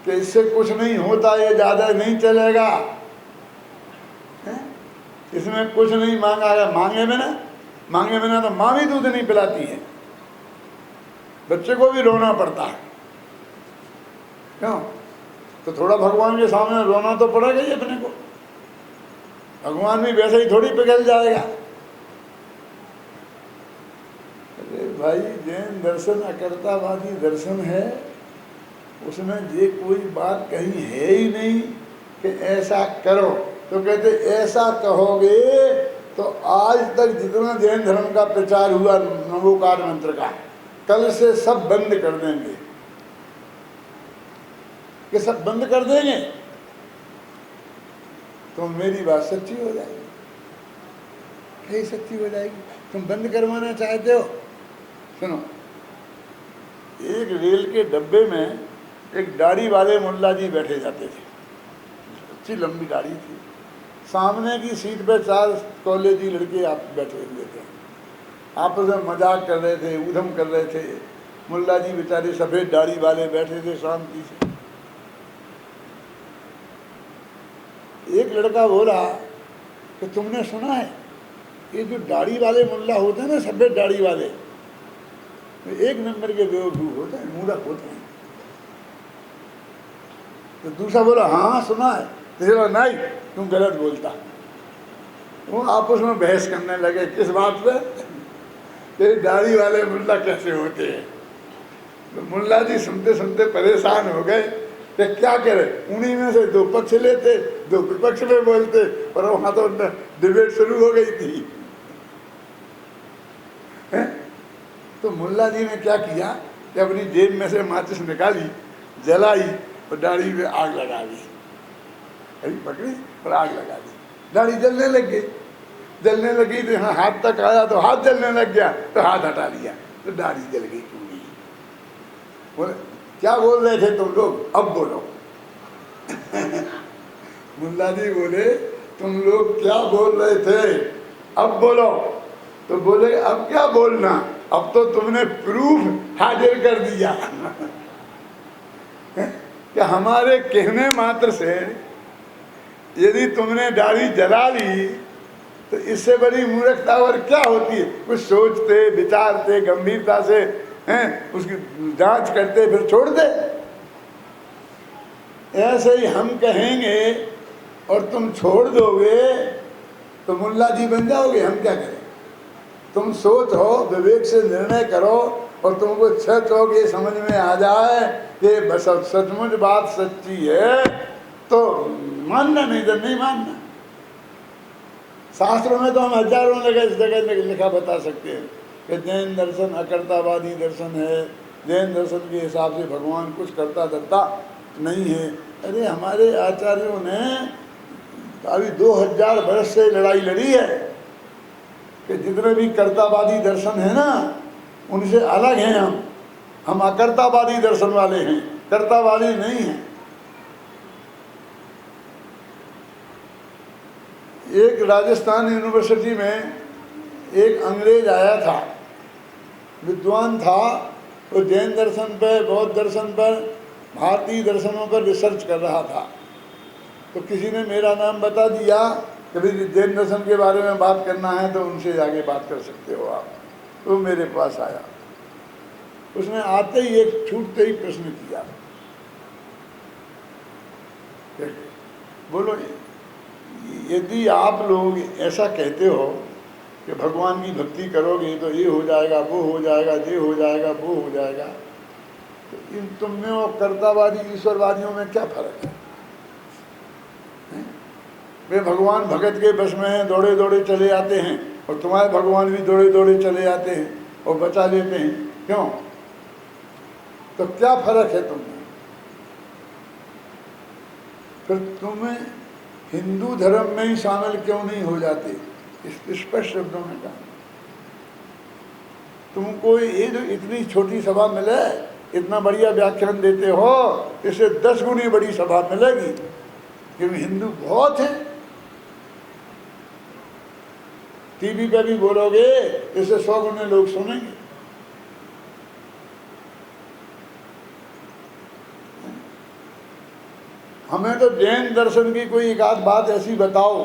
Speaker 1: कि इससे कुछ नहीं होता, ये ज़्यादा नहीं चलेगा, इसमें कुछ नहीं मांगा है। मांगे बिना तो माँ भी दूध नहीं पिलाती है, बच्चे को भी रोना पड़ता है। क्यों? तो थोड़ा भगवान के सामने रोना तो पड़ेगा ही अपने को। भगवान भी वैसे ही थोड़ी पिघल जाएगा। अरे भाई, जैन दर्शन अकर्तावादी दर्शन है, उसमें ये कोई बात कहीं है ही नहीं कि ऐसा करो। तो कहते ऐसा कहोगे तो आज तक जितना जैन धर्म का प्रचार हुआ नवोकार मंत्र का, कल से सब बंद कर देंगे। कि सब बंद कर देंगे तो मेरी बात सच्ची हो जाएगी। कहीं सच्ची हो जाएगी। तुम बंद करवाना चाहते हो? सुनो, एक रेल के डब्बे में एक दाढ़ी वाले मुल्ला जी बैठे जाते थे। अच्छी लंबी दाढ़ी थी। सामने की सीट पे 4 कॉलेजी लड़के आप बैठे हुए थे, आपस में मजाक कर रहे थे, ऊधम कर रहे थे। मुल्ला जी बेचारे सफ़ेद दाढ़ी वाले बैठे थे शांति से। एक लड़का बोला कि तुमने सुना है ये जो दाढ़ी वाले मुल्ला होते हैं ना, सफ़ेद दाढ़ी वाले, एक नंबर के बेवकूफ़ होते हैं, मूर्ख होते हैं। तो दूसरा बोला हाँ सुना है। तीसरा नहीं, तुम गलत बोलता। वो आपस में बहस करने लगे किस बात पे, कि दाढ़ी वाले मुल्ला कैसे होते हैं। तो मुल्ला जी सुनते सुनते परेशान हो गए कि क्या करें। उन्हीं में से 2 पक्ष लेते, 2 विपक्ष में बोलते, और वहाँ तो डिबेट शुरू हो गई थी। तो मुल्ला जी ने क्या किया कि अपनी जेब में से माचिस निकाली, जलाई और दाढ़ी में आग लगा दी। पकड़ी और आग लगा दी। दाढ़ी जलने लग गई। जलने लगी तो यहाँ हाथ तक आया तो हाथ जलने लग गया, तो हाथ हटा लिया तो दाढ़ी जल गई पूरी। बोले क्या बोल रहे थे तुम लोग, अब बोलो। मुल्ला जी बोले तुम लोग क्या बोल रहे थे, अब बोलो। तो बोले अब क्या बोलना, अब तो तुमने प्रूफ हाजिर कर दिया। कि हमारे कहने मात्र से यदि तुमने दाढ़ी जला ली तो इससे बड़ी मूर्खता और क्या होती है। कुछ सोचते, विचारते, गंभीरता से हैं, उसकी जांच करते, फिर छोड़ दे। ऐसे ही हम कहेंगे और तुम छोड़ दोगे तो मुल्ला जी बन जाओगे। हम क्या करें? तुम सोचो, विवेक से निर्णय करो, और तुमको सच हो ये समझ में आ जाए कि बस सचमुच बात सच्ची है तो मानना, नहीं तो नहीं मानना। शास्त्रों में तो हम हजारों जगह लिखा बता सकते हैं कि जैन दर्शन अकर्तावादी दर्शन है। जैन दर्शन के हिसाब से भगवान कुछ करता धरता नहीं है। अरे हमारे आचार्यों ने अभी 2000 वर्ष से लड़ाई लड़ी है कि जितने भी कर्तावादी दर्शन है ना, उनसे अलग हैं हम अकर्तावादी दर्शन वाले हैं, कर्तावादी नहीं हैं। एक राजस्थान यूनिवर्सिटी में एक अंग्रेज आया था, विद्वान था। वो जैन दर्शन पर, बौद्ध दर्शन पर, भारतीय दर्शनों पर रिसर्च कर रहा था। तो किसी ने मेरा नाम बता दिया, कभी जैन दर्शन के बारे में बात करना है तो उनसे आगे बात कर सकते हो आप। तो मेरे पास आया, उसने आते ही एक छूटते ही प्रश्न किया, बोलो यदि आप लोग ऐसा कहते हो कि भगवान की भक्ति करोगे तो ये हो जाएगा, वो हो जाएगा, ये हो जाएगा, वो हो जाएगा, तो इन तुम में और कर्तावादी ईश्वरवादियों में क्या फर्क है? वे भगवान भगत के बस में हैं, दौड़े दौड़े चले आते हैं, और तुम्हारे भगवान भी दौड़े दौड़े चले आते हैं और बचा लेते हैं। क्यों? तो क्या फर्क है तुम में? फिर तुम्हें हिंदू धर्म में ही शामिल क्यों नहीं हो जाते? स्पष्ट शब्दों में कहा, तुमको ये जो इतनी छोटी सभा मिले, इतना बढ़िया व्याख्यान देते हो, इससे 10 गुनी बड़ी सभा मिलेगी, क्योंकि हिंदू बहुत है। टीवी पे भी बोलोगे, इससे 100 गुने लोग सुनेंगे। हमें तो जैन दर्शन की कोई एक आध बात ऐसी बताओ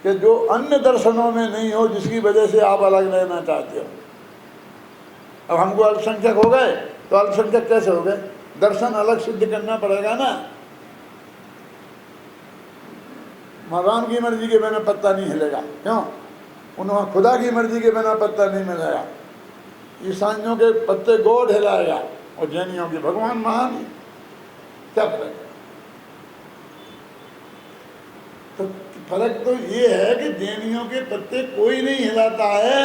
Speaker 1: कि जो अन्य दर्शनों में नहीं हो, जिसकी वजह से आप अलग रहना चाहते हो। अब हमको अल्पसंख्यक हो गए तो अल्पसंख्यक कैसे हो गए? दर्शन अलग सिद्ध करना पड़ेगा ना। भगवान की मर्जी के बिना पत्ता नहीं हिलेगा, क्यों? उन्होंने खुदा की मर्जी के बिना पत्ता नहीं मिलेगा। ईसाइयों के पत्ते गॉड हिलाएगा और जैनियों की भगवान महान है। क्या फर्क है? तो फर्क तो ये है कि जैनियों के पत्ते कोई नहीं हिलाता है,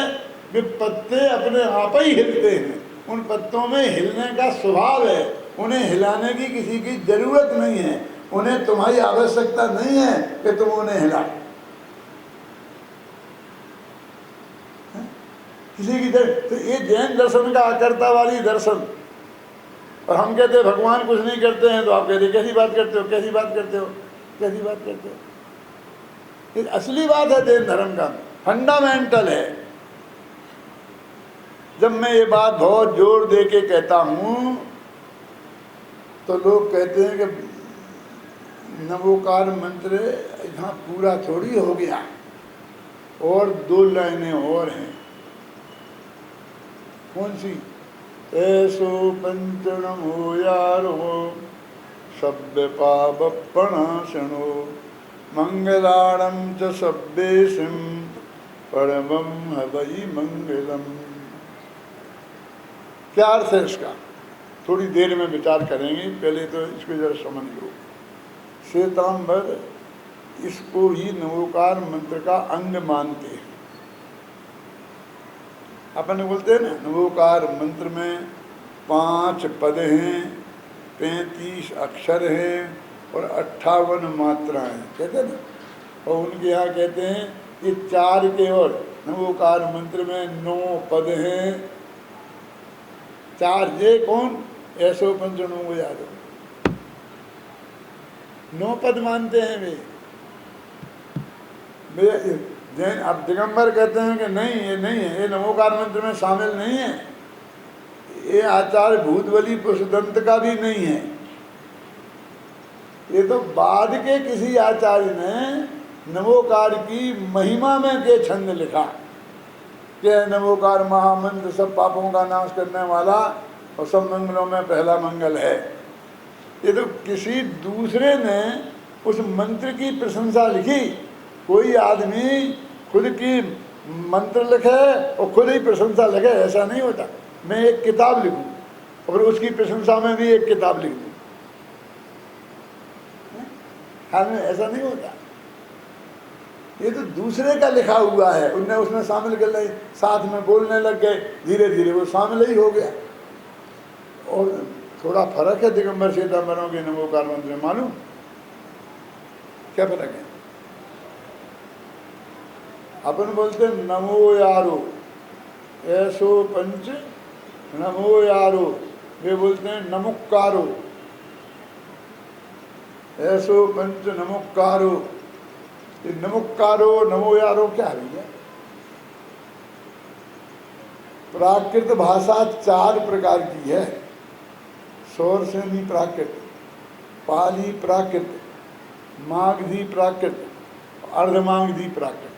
Speaker 1: वे पत्ते अपने आप ही हिलते हैं। उन पत्तों में हिलने का स्वभाव है, उन्हें हिलाने की किसी की जरूरत नहीं है, उन्हें तुम्हारी आवश्यकता नहीं है कि तुम उन्हें हिलाओ। किसी की तो ये जैन दर्शन का आकर्ता वाली दर्शन। और हम कहते हैं भगवान कुछ नहीं करते हैं, तो आप कहते कैसी बात करते हो, कैसी बात करते हो, कैसी बात करते हो। ये असली बात है जैन धर्म का, फंडामेंटल है। जब मैं ये बात बहुत जोर दे के कहता हूँ तो लोग कहते हैं कि नमोकार मंत्र यहाँ पूरा थोड़ी हो गया, और 2 लाइनें और हैं। कौन सी? ऐसो पंच नमो यारो सभ्य पापणाशनो मंगलाणं च सभ्येशं परमं हवै मंगलम। क्या अर्थ है इसका? थोड़ी देर में विचार करेंगे, पहले तो इसको जरा समझ लो। श्वेतांबर इसको ही नमोकार मंत्र का अंग मानते हैं। अपन बोलते हैं ना, नमोकार मंत्र में 5 पद हैं, 35 अक्षर हैं और 58 मात्राएं, कहते हैं ना। और उनके यहाँ कहते हैं कि 4 के और नमोकार मंत्र में 9 पद हैं। 4 जे कौन? ऐसो पंचनो याद हो, 9 पद मानते हैं वे। जैन अब दिगंबर कहते हैं कि नहीं, ये नहीं है, ये नमोकार मंत्र में शामिल नहीं है, ये आचार्य भूतबली पुष्पदंत का भी नहीं है। ये तो बाद के किसी आचार्य ने नमोकार की महिमा में के छंद लिखा कि नमोकार महामंत्र सब पापों का नाश करने वाला और सब मंगलों में पहला मंगल है। ये तो किसी दूसरे ने उस मंत्र की प्रशंसा लिखी। कोई आदमी खुद की मंत्र लिखे और खुद ही प्रशंसा लिखे, ऐसा नहीं होता। मैं एक किताब लिखूं और उसकी प्रशंसा में भी एक किताब लिख दूं, हाल में ऐसा नहीं होता। ये तो दूसरे का लिखा हुआ है, उनने उसमें शामिल कर लिया, साथ में बोलने लग गए, धीरे धीरे वो शामिल ही हो गया। और थोड़ा फर्क है दिगंबर श्वेतांबरों के नमोकार मंत्र में, मालूम क्या फर्क है? अपन बोलते नमो यारो, ऐसो पंच नमो यारो, वे बोलते हैं नमुक्कारो, ऐसो पंच नमुक्कारो। नमुक्कारो नमो यारो क्या है? प्राकृत भाषा 4 प्रकार की है। सौरसेनी प्राकृत, पाली प्राकृत, मागधी प्राकृत, अर्धमागधी प्राकृत।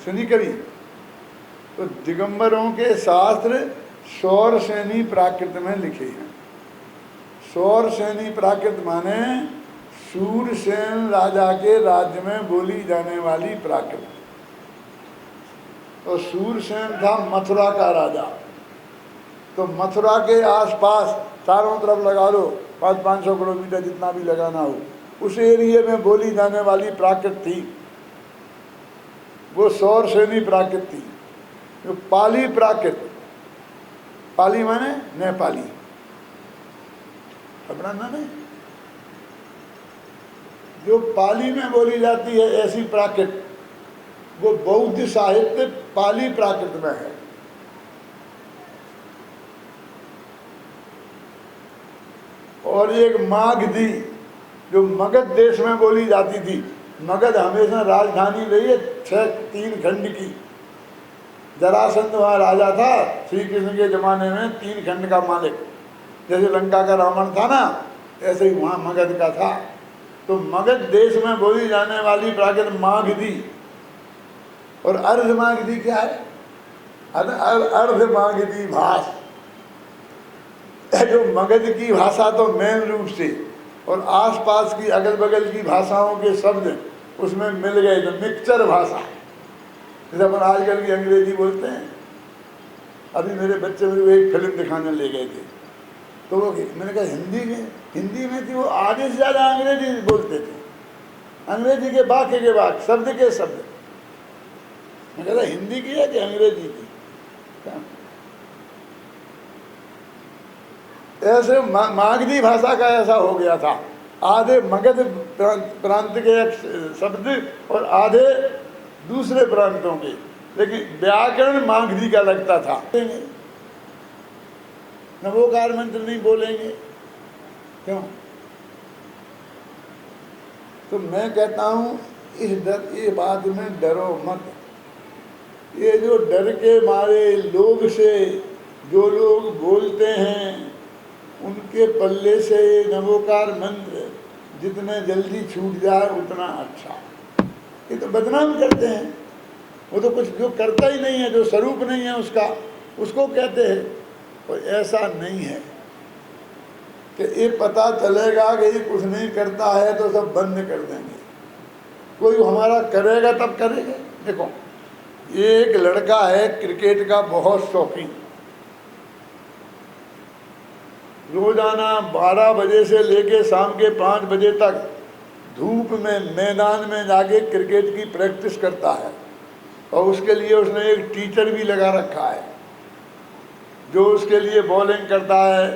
Speaker 1: सुनी कभी? तो दिगंबरों के शास्त्र सौरसेनी प्राकृत में लिखे हैं। सौरसेनी प्राकृत माने सूरसेन राजा के राज्य में बोली जाने वाली प्राकृत। तो सूरसेन था मथुरा का राजा, तो मथुरा के आसपास चारों तरफ लगा लो 500-500 किलोमीटर जितना भी लगाना हो, उस एरिया में बोली जाने वाली प्राकृत थी, वो सौरसेनी प्राकृत थी। जो पाली प्राकृत, पाली माने नेपाली, अपना ना नहीं, जो पाली में बोली जाती है ऐसी प्राकृत, वो बौद्ध साहित्य पाली प्राकृत में है। और एक मागधी जो मगध देश में बोली जाती थी। मगध हमेशा राजधानी रही है 3 खंड की। जरासंध वहाँ राजा था श्री कृष्ण के जमाने में, 3 खंड का मालिक। जैसे लंका का रावण था ना, ऐसे ही वहाँ मगध का था। तो मगध देश में बोली जाने वाली प्राकृत मागधी। और अर्ध मागधी क्या है? अर्ध मागधी भाष, जो मगध की भाषा तो मेन रूप से और आसपास की अगल बगल की भाषाओं के शब्द उसमें मिल गए, तो मिक्सचर भाषा, जैसे अपन आजकल की अंग्रेजी बोलते हैं। अभी मेरे बच्चे मेरे को एक फिल्म दिखाने ले गए थे, तो वो मैंने कहा हिंदी में थी, वो आधे से ज़्यादा अंग्रेजी बोलते थे, अंग्रेजी के बाक शब्द के शब्द। मैं कहता हिंदी की है कि अंग्रेजी की? ऐसे मागधी भाषा का ऐसा हो गया था, आधे मगध प्रांत के शब्द और आधे दूसरे प्रांतों के, लेकिन व्याकरण मागधी का लगता था। नवोकार मंत्र नहीं बोलेंगे क्यों? तो मैं कहता हूँ ये बात में डरो मत। ये जो डर के मारे लोग से जो लोग बोलते हैं, उनके पल्ले से नवोकार मंत्र जितने जल्दी छूट जाए उतना अच्छा। ये तो बदनाम करते हैं, वो तो कुछ जो करता ही नहीं है, जो स्वरूप नहीं है उसका, उसको कहते हैं। और ऐसा नहीं है कि ये पता चलेगा कि ये कुछ नहीं करता है तो सब बंद कर देंगे। कोई हमारा करेगा तब करेंगे। देखो, ये एक लड़का है क्रिकेट का बहुत शौकीन, रोजाना 12 बजे से लेके शाम के 5 बजे तक धूप में मैदान में जाके क्रिकेट की प्रैक्टिस करता है। और उसके लिए उसने एक टीचर भी लगा रखा है जो उसके लिए बॉलिंग करता है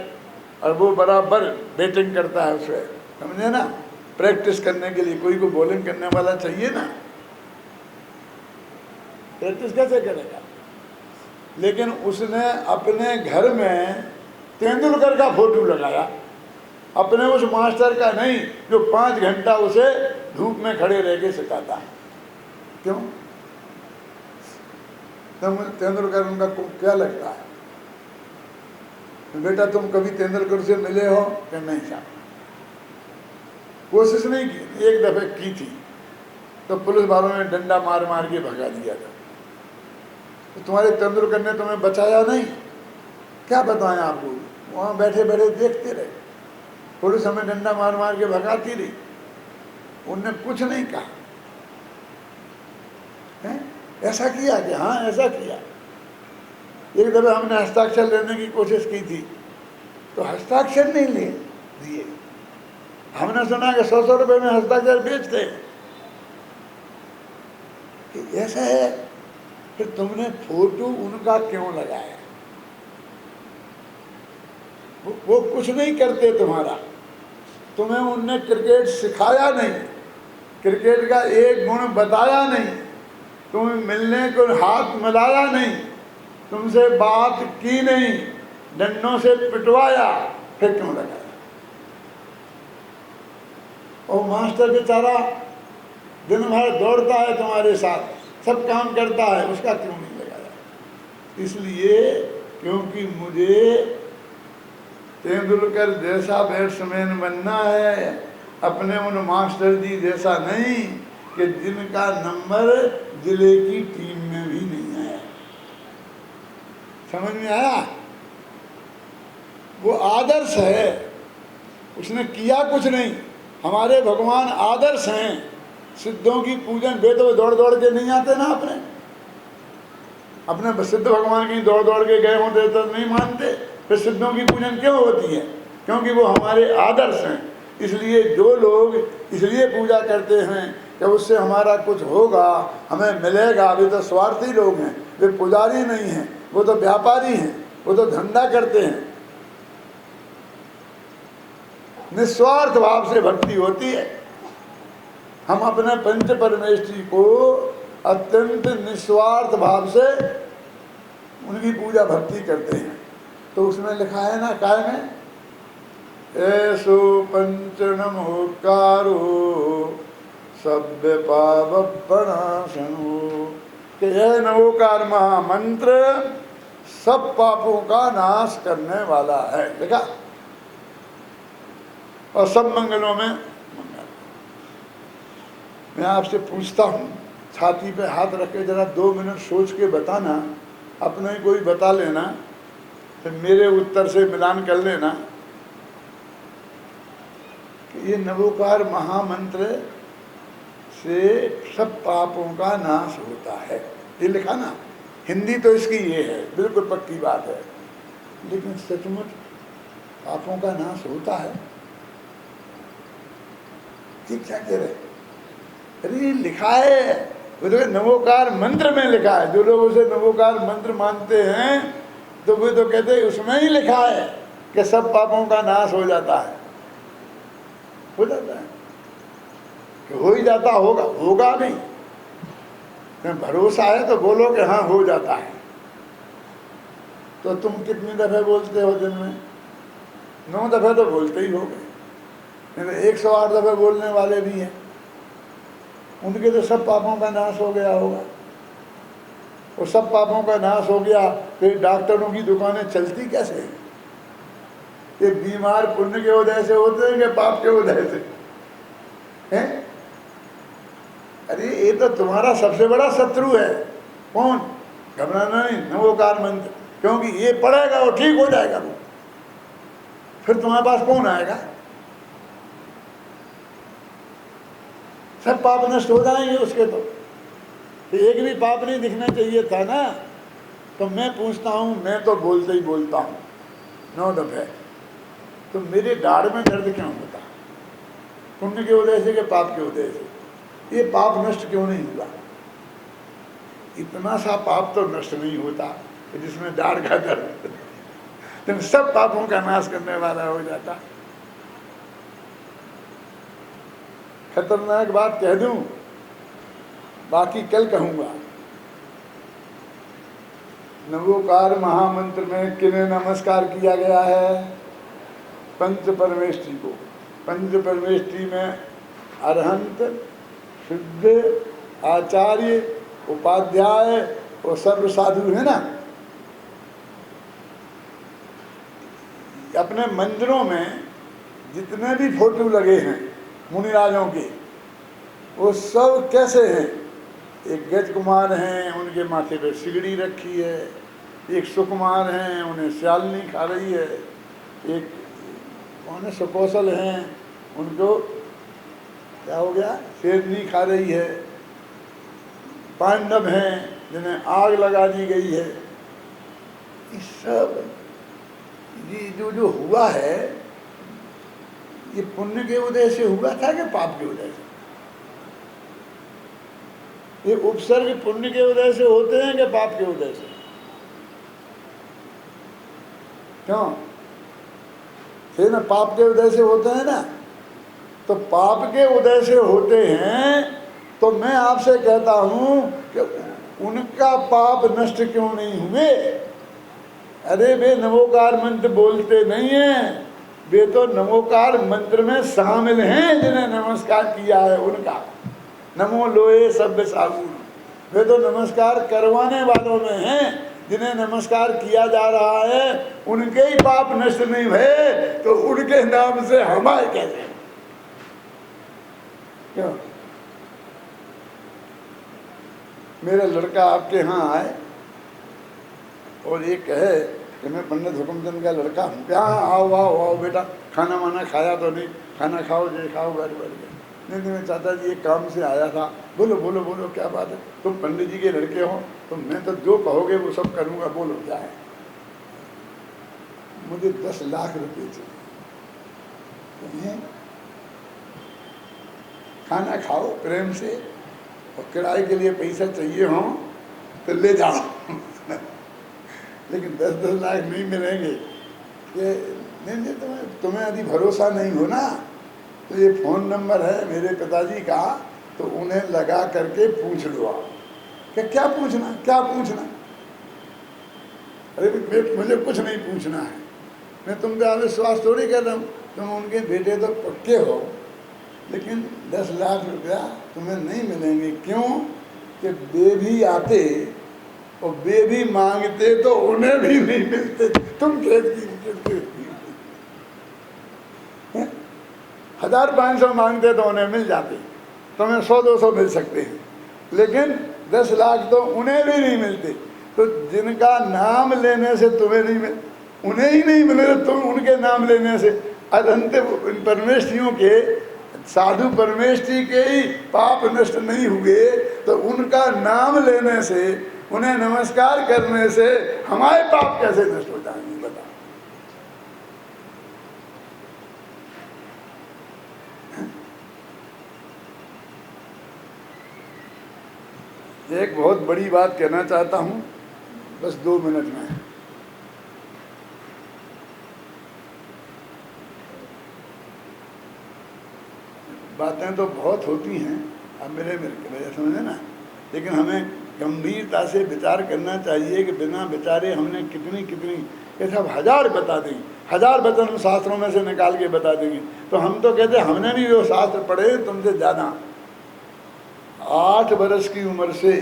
Speaker 1: और वो बराबर बैटिंग करता है उससे, समझे ना। प्रैक्टिस करने के लिए कोई को बॉलिंग करने वाला चाहिए ना, प्रैक्टिस कैसे करेगा। लेकिन उसने अपने घर में तेंदुलकर का फोटो लगाया, अपने उस मास्टर का नहीं जो 5 घंटा उसे धूप में खड़े रह के सिखाता। क्यों? तेंदुलकर उनका क्या लगता है? बेटा तुम कभी तेंदुलकर से मिले हो कि नहीं साहब? कोशिश नहीं की, एक दफे की थी तो पुलिस वालों ने डंडा मार मार के भगा दिया था। तो तुम्हारे तेंदुलकर ने तुम्हें बचाया नहीं? क्या बताएं आपको, वहाँ बैठे बैठे देखते रहे, पुलिस हमें डंडा मार मार के भगाती रही, उनने कुछ नहीं कहा है? ऐसा किया कि हाँ ऐसा किया। एक दफे हमने हस्ताक्षर लेने की कोशिश की थी तो हस्ताक्षर नहीं ले दिए। हमने सुना कि 100 रुपये में हस्ताक्षर बेचते हैं। ऐसा है, फिर तुमने फोटो उनका क्यों लगाया? वो कुछ नहीं करते तुम्हारा, तुम्हें उनने क्रिकेट सिखाया नहीं, क्रिकेट का एक गुण बताया नहीं, तुम्हें मिलने को हाथ मिलाया नहीं, तुमसे बात की नहीं, डंडों से पिटवाया, फिर क्यों लगाया? और मास्टर बेचारा दिन भर दौड़ता है तुम्हारे साथ, सब काम करता है, उसका क्यों नहीं लगाया? इसलिए क्योंकि मुझे तेंदुलकर जैसा बैट्समैन बनना है, अपने उन मास्टर जी जैसा नहीं कि जिनका नंबर जिले की टीम में भी नहीं आया। समझ में आया? वो आदर्श है, उसने किया कुछ नहीं। हमारे भगवान आदर्श हैं, सिद्धों की पूजन, वे तो दौड़ दौड़ के नहीं आते ना, अपने सिद्ध भगवान की दौड़ दौड़ के गए होते तो नहीं मानते। फिर सिद्धों की पूजन क्यों होती है? क्योंकि वो हमारे आदर्श हैं। इसलिए जो लोग इसलिए पूजा करते हैं कि उससे हमारा कुछ होगा, हमें मिलेगा, वे तो स्वार्थी लोग हैं, वे पुजारी नहीं हैं, वो तो व्यापारी हैं, वो तो धंधा करते हैं। निस्वार्थ भाव से भक्ति होती है। हम अपने पंच परमेष्ठी को अत्यंत निस्वार्थ भाव से उनकी पूजा भक्ति करते हैं। तो उसमें लिखा है ना, काय में, ऐसो पंच नमोकारो सभ्य पापणाशनो, कि यह नवोकार महामंत्र सब पापों का नाश करने वाला है। देखा? और सब मंगलों में मंगल। मैं आपसे पूछता हूँ, छाती पे हाथ रख के जरा 2 मिनट सोच के बताना, अपने ही कोई बता लेना तो मेरे उत्तर से मिलान कर लेना कि ये नवोकार महामंत्र से सब पापों का नाश होता है, ये लिखा ना। हिंदी तो इसकी ये है, बिल्कुल पक्की बात है, लेकिन सचमुच पापों का नाश होता है? ये क्या कह रहे? अरे ये लिखा है, वो तो नवोकार मंत्र में लिखा है। जो लोग उसे नवोकार मंत्र मानते हैं तो वे तो कहते हैं उसमें ही लिखा है कि सब पापों का नाश हो जाता है। हो जाता है कि हो ही जाता होगा, होगा नहीं। तो भरोसा है तो बोलो कि हाँ हो जाता है। तो तुम कितनी दफ़े बोलते हो दिन में? 9 दफ़े तो बोलते ही हो गए, नहीं तो 108 दफ़े बोलने वाले भी हैं, उनके तो सब पापों का नाश हो गया होगा। और सब पापों का नाश हो गया तो डॉक्टरों की दुकानें चलती कैसे हैं? ये बीमार पुण्य के वजह से होते हैं कि पाप के वजह से हैं? अरे ये तो तुम्हारा सबसे बड़ा शत्रु है। कौन? घबराना नहीं, नवोकार मंत्र, क्योंकि ये पढ़ेगा वो ठीक हो जाएगा। वो फिर तुम्हारे पास कौन आएगा? सब पाप नष्ट हो जाएंगे उसके। तो एक भी पाप नहीं दिखना चाहिए था ना। तो मैं पूछता हूँ, मैं तो बोलते ही बोलता हूँ 9 दफ़े, तो मेरे दाढ़ में दर्द क्यों होता? पुण्य की वजह से कि पाप की वजह से? ये पाप नष्ट क्यों नहीं हुआ? इतना सा पाप तो नष्ट नहीं होता कि जिसमें दाढ़ का दर्द तो सब पापों का नाश करने वाला हो जाता। खतरनाक बात कह दूं, बाकी कल कहूंगा। नवोकार महामंत्र में किन्हें नमस्कार किया गया है? पंच परमेष्ठी को। पंच परमेष्ठी में अरहंत, शुद्ध, आचार्य, उपाध्याय और सर्व साधु है ना। अपने मंदिरों में जितने भी फोटो लगे हैं मुनिराजों के, वो सब कैसे हैं? एक गज कुमार हैं, उनके माथे पे सिगड़ी रखी है। एक सुकुमार हैं, उन्हें श्यालनी खा रही है। एक कौन है, सुकौशल हैं, उनको क्या हो गया, शेरनी खा रही है। पांडव हैं जिन्हें आग लगा दी गई है। इस सब ये जो हुआ है, ये पुण्य के उदय से हुआ था कि पाप के उदय से? ये उपसर्ग पुण्य के उदय से होते हैं कि पाप के उदय से? क्यों? फिर ना पाप के उदय से होते हैं ना। तो पाप के उदय से होते हैं तो मैं आपसे कहता हूं कि उनका पाप नष्ट क्यों नहीं हुए? अरे वे नवोकार मंत्र बोलते नहीं हैं, वे तो नमोकार मंत्र में शामिल हैं जिन्हें नमस्कार किया है उनका। नमो लोहे सभ्य साबुन, वे तो नमस्कार करवाने वालों में हैं जिन्हें नमस्कार किया जा रहा है। उनके ही पाप नष्ट नहीं हुए तो उनके नाम से हमारे कैसे? क्यों? मेरा लड़का आपके यहाँ आए और ये कहे कि मैं पंडित हुकुमचंद का लड़का हूँ, क्या आओ आओ आओ बेटा, खाना वाना खाया तो नहीं? खाना खाओ, ये खाओ, घर बैठ गए। नहीं मैं चाचा जी एक काम से आया था। बोलो बोलो बोलो, क्या बात है? तुम पंडित जी के लड़के हो तो मैं तो जो कहोगे वो सब करूँगा। बोलो क्या है? मुझे 10 लाख रुपए चाहिए। खाना खाओ प्रेम से, और किराए के लिए पैसा चाहिए हो तो ले जाओ लेकिन 10-10 लाख नहीं मिलेंगे। ये नहीं तुम्हें यदि भरोसा नहीं हो ना तो ये फ़ोन नंबर है मेरे पिताजी का, तो उन्हें लगा करके पूछ लो आप कि क्या पूछना, क्या पूछना। अरे मुझे कुछ नहीं पूछना है, मैं तुम पे अविश्वास थोड़ी कर रहा हूँ। तुम उनके बेटे तो पक्के हो, लेकिन 10 लाख रुपया तुम्हें नहीं मिलेंगे। क्यों? कि वे भी आते और वे भी मांगते तो उन्हें भी नहीं मिलते। तुम खेत की 1500 मांगते तो उन्हें मिल जाते, तुम्हें 100-200 मिल सकते हैं, लेकिन 10 लाख तो उन्हें भी नहीं मिलते। तो जिनका नाम लेने से तुम्हें नहीं मिल, उन्हें ही नहीं मिले तो तुम उनके नाम लेने से अदंत परमेष्ठियों के, साधु परमेष्ठी के ही पाप नष्ट नहीं हुए तो उनका नाम लेने से, उन्हें नमस्कार करने से हमारे पाप कैसे नष्ट हो जाएंगे बताओ। एक बहुत बड़ी बात कहना चाहता हूं, बस 2 मिनट में। बातें तो बहुत होती हैं, अब मेरे समझे ना, लेकिन हमें गंभीरता से विचार करना चाहिए कि बिना विचारे हमने कितनी कितनी, ये सब 1000 बता देंगे, 1000 वचन शास्त्रों में से निकाल के बता देंगे। तो हम तो कहते हमने भी वो शास्त्र पढ़े तुमसे ज़्यादा। 8 वर्ष की उम्र से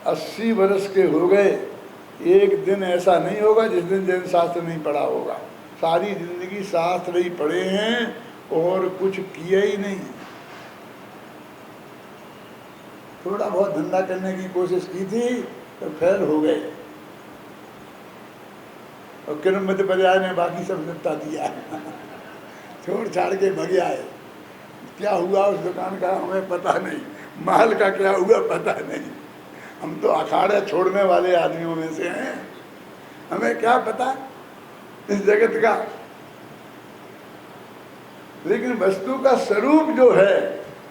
Speaker 1: 80 वर्ष के हो गए, एक दिन ऐसा नहीं होगा जिस दिन जैन शास्त्र नहीं पढ़ा होगा। सारी जिंदगी शास्त्र ही पढ़े हैं और कुछ किया ही नहीं। थोड़ा बहुत धंधा करने की कोशिश की थी तो फेल हो गए, और किरण मध्य पर्याय ने बाकी सब निपटा दिया छोड़ छाड़ के भग आए। क्या हुआ उस दुकान का हमें पता नहीं, माल का क्या हुआ पता नहीं। हम तो अखाड़े छोड़ने वाले आदमियों में से हैं, हमें क्या पता इस जगत का। लेकिन वस्तु का स्वरूप जो है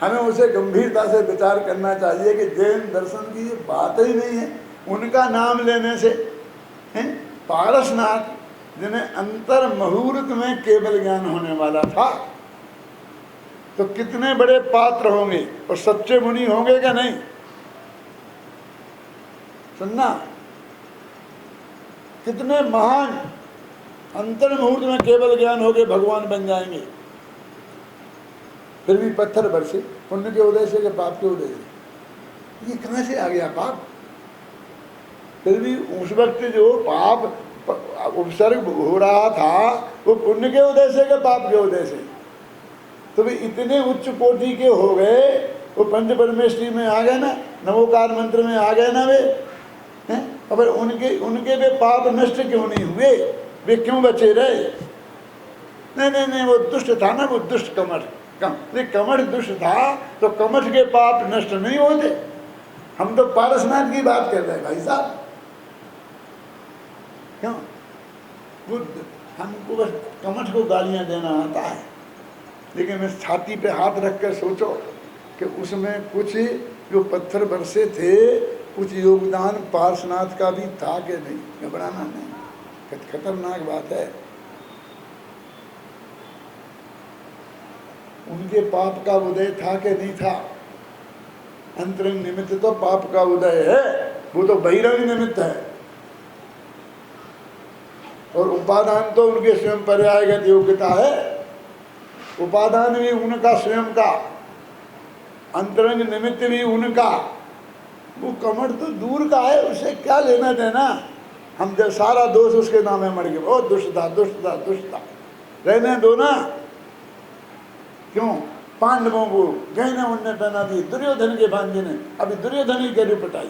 Speaker 1: हमें उसे गंभीरता से विचार करना चाहिए कि जैन दर्शन की ये बात ही नहीं है। उनका नाम लेने से हैं पारसनाथ, जिन्हें अंतर मुहूर्त में केवल ज्ञान होने वाला था, तो कितने बड़े पात्र होंगे और सच्चे मुनि होंगे क्या नहीं। सुनना, कितने महान अंतर मुहूर्त में केवल ज्ञान हो गए भगवान बन जाएंगे। फिर भी पत्थर बरसे, पुण्य के उदय से के पाप के उदय से। ये कहाँ से आ गया पाप? फिर भी उस वक्त जो पाप उपसर्ग हो रहा था वो पुण्य के उदय से के पाप के उदय से। तो वे इतने उच्च कोटि के हो गए, वो पंच परमेष्ठी में आ गए ना, नवोकार मंत्र में आ गए ना वे हैं। अब उनके वे पाप नष्ट क्यों नहीं हुए? वे क्यों बचे रहे? नहीं, वो दुष्ट था ना, वो दुष्ट कमठ कमठ दुष्ट था तो कमठ के पाप नष्ट नहीं होते। हम तो पारसनाथ की बात कर रहे हैं भाई साहब। क्यों? बुद्ध हमको बस कमठ को गालियां देना आता है, लेकिन इस छाती पे हाथ रख कर सोचो कि उसमें कुछ जो पत्थर बरसे थे, कुछ योगदान पारसनाथ का भी था कि नहीं। घबराना नहीं, खतरनाक बात है। उनके पाप का उदय था कि नहीं था? अंतरंग निमित्त तो पाप का उदय है, वो तो बहिरंग निमित्त है। और उपादान तो उनके स्वयं पर्यायगत योग्यता है। उपादान भी उनका स्वयं का, अंतरंग निमित्त भी उनका। वो कमठ तो दूर का है, उसे क्या लेना देना। हम जब सारा दोष उसके नाम में मर गए, ओ दुष्ट था, रहने दो ना। क्यों? पांडवों को गहने उनने पहना दी, दुर्योधन के भांजे ने, अभी दुर्योधन ही करी पिटाई।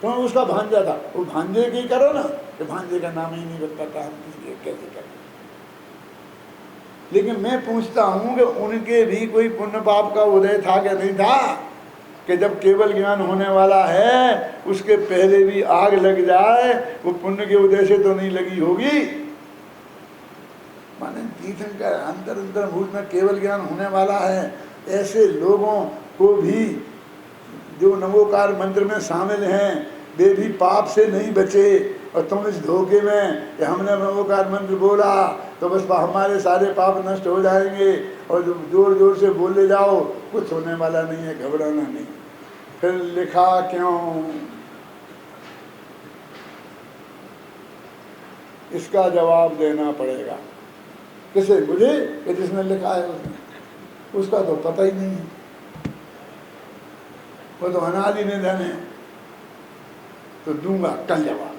Speaker 1: तो उसका भांजा था, वो भांजे की करो ना, कि भांजे का नाम ही नहीं बताता, हम किसी कैसे करें। लेकिन मैं पूछता हूं कि उनके भी कोई पुण्य पाप का उदय था कि नहीं था? कि जब केवल ज्ञान होने वाला है उसके पहले भी आग लग जाए, वो पुण्य के उदय से तो नहीं लगी होगी। माने तीर्थंकर अंतर भूत में केवल ज्ञान होने वाला है, ऐसे लोगों को भी जो नवोकार मंत्र में शामिल हैं वे भी पाप से नहीं बचे। और तुम इस धोखे में कि हमने नवोकार मंत्र बोला तो बस हमारे सारे पाप नष्ट हो जाएंगे, और जोर जोर से बोले जाओ, कुछ होने वाला नहीं है, घबराना नहीं। फिर लिखा क्यों? इसका जवाब देना पड़ेगा। किसे? मुझे, कि जिसने लिखा है उसने। उसका तो पता ही नहीं है, वो तो अनादि निधन है। तो दूंगा कल जवाब।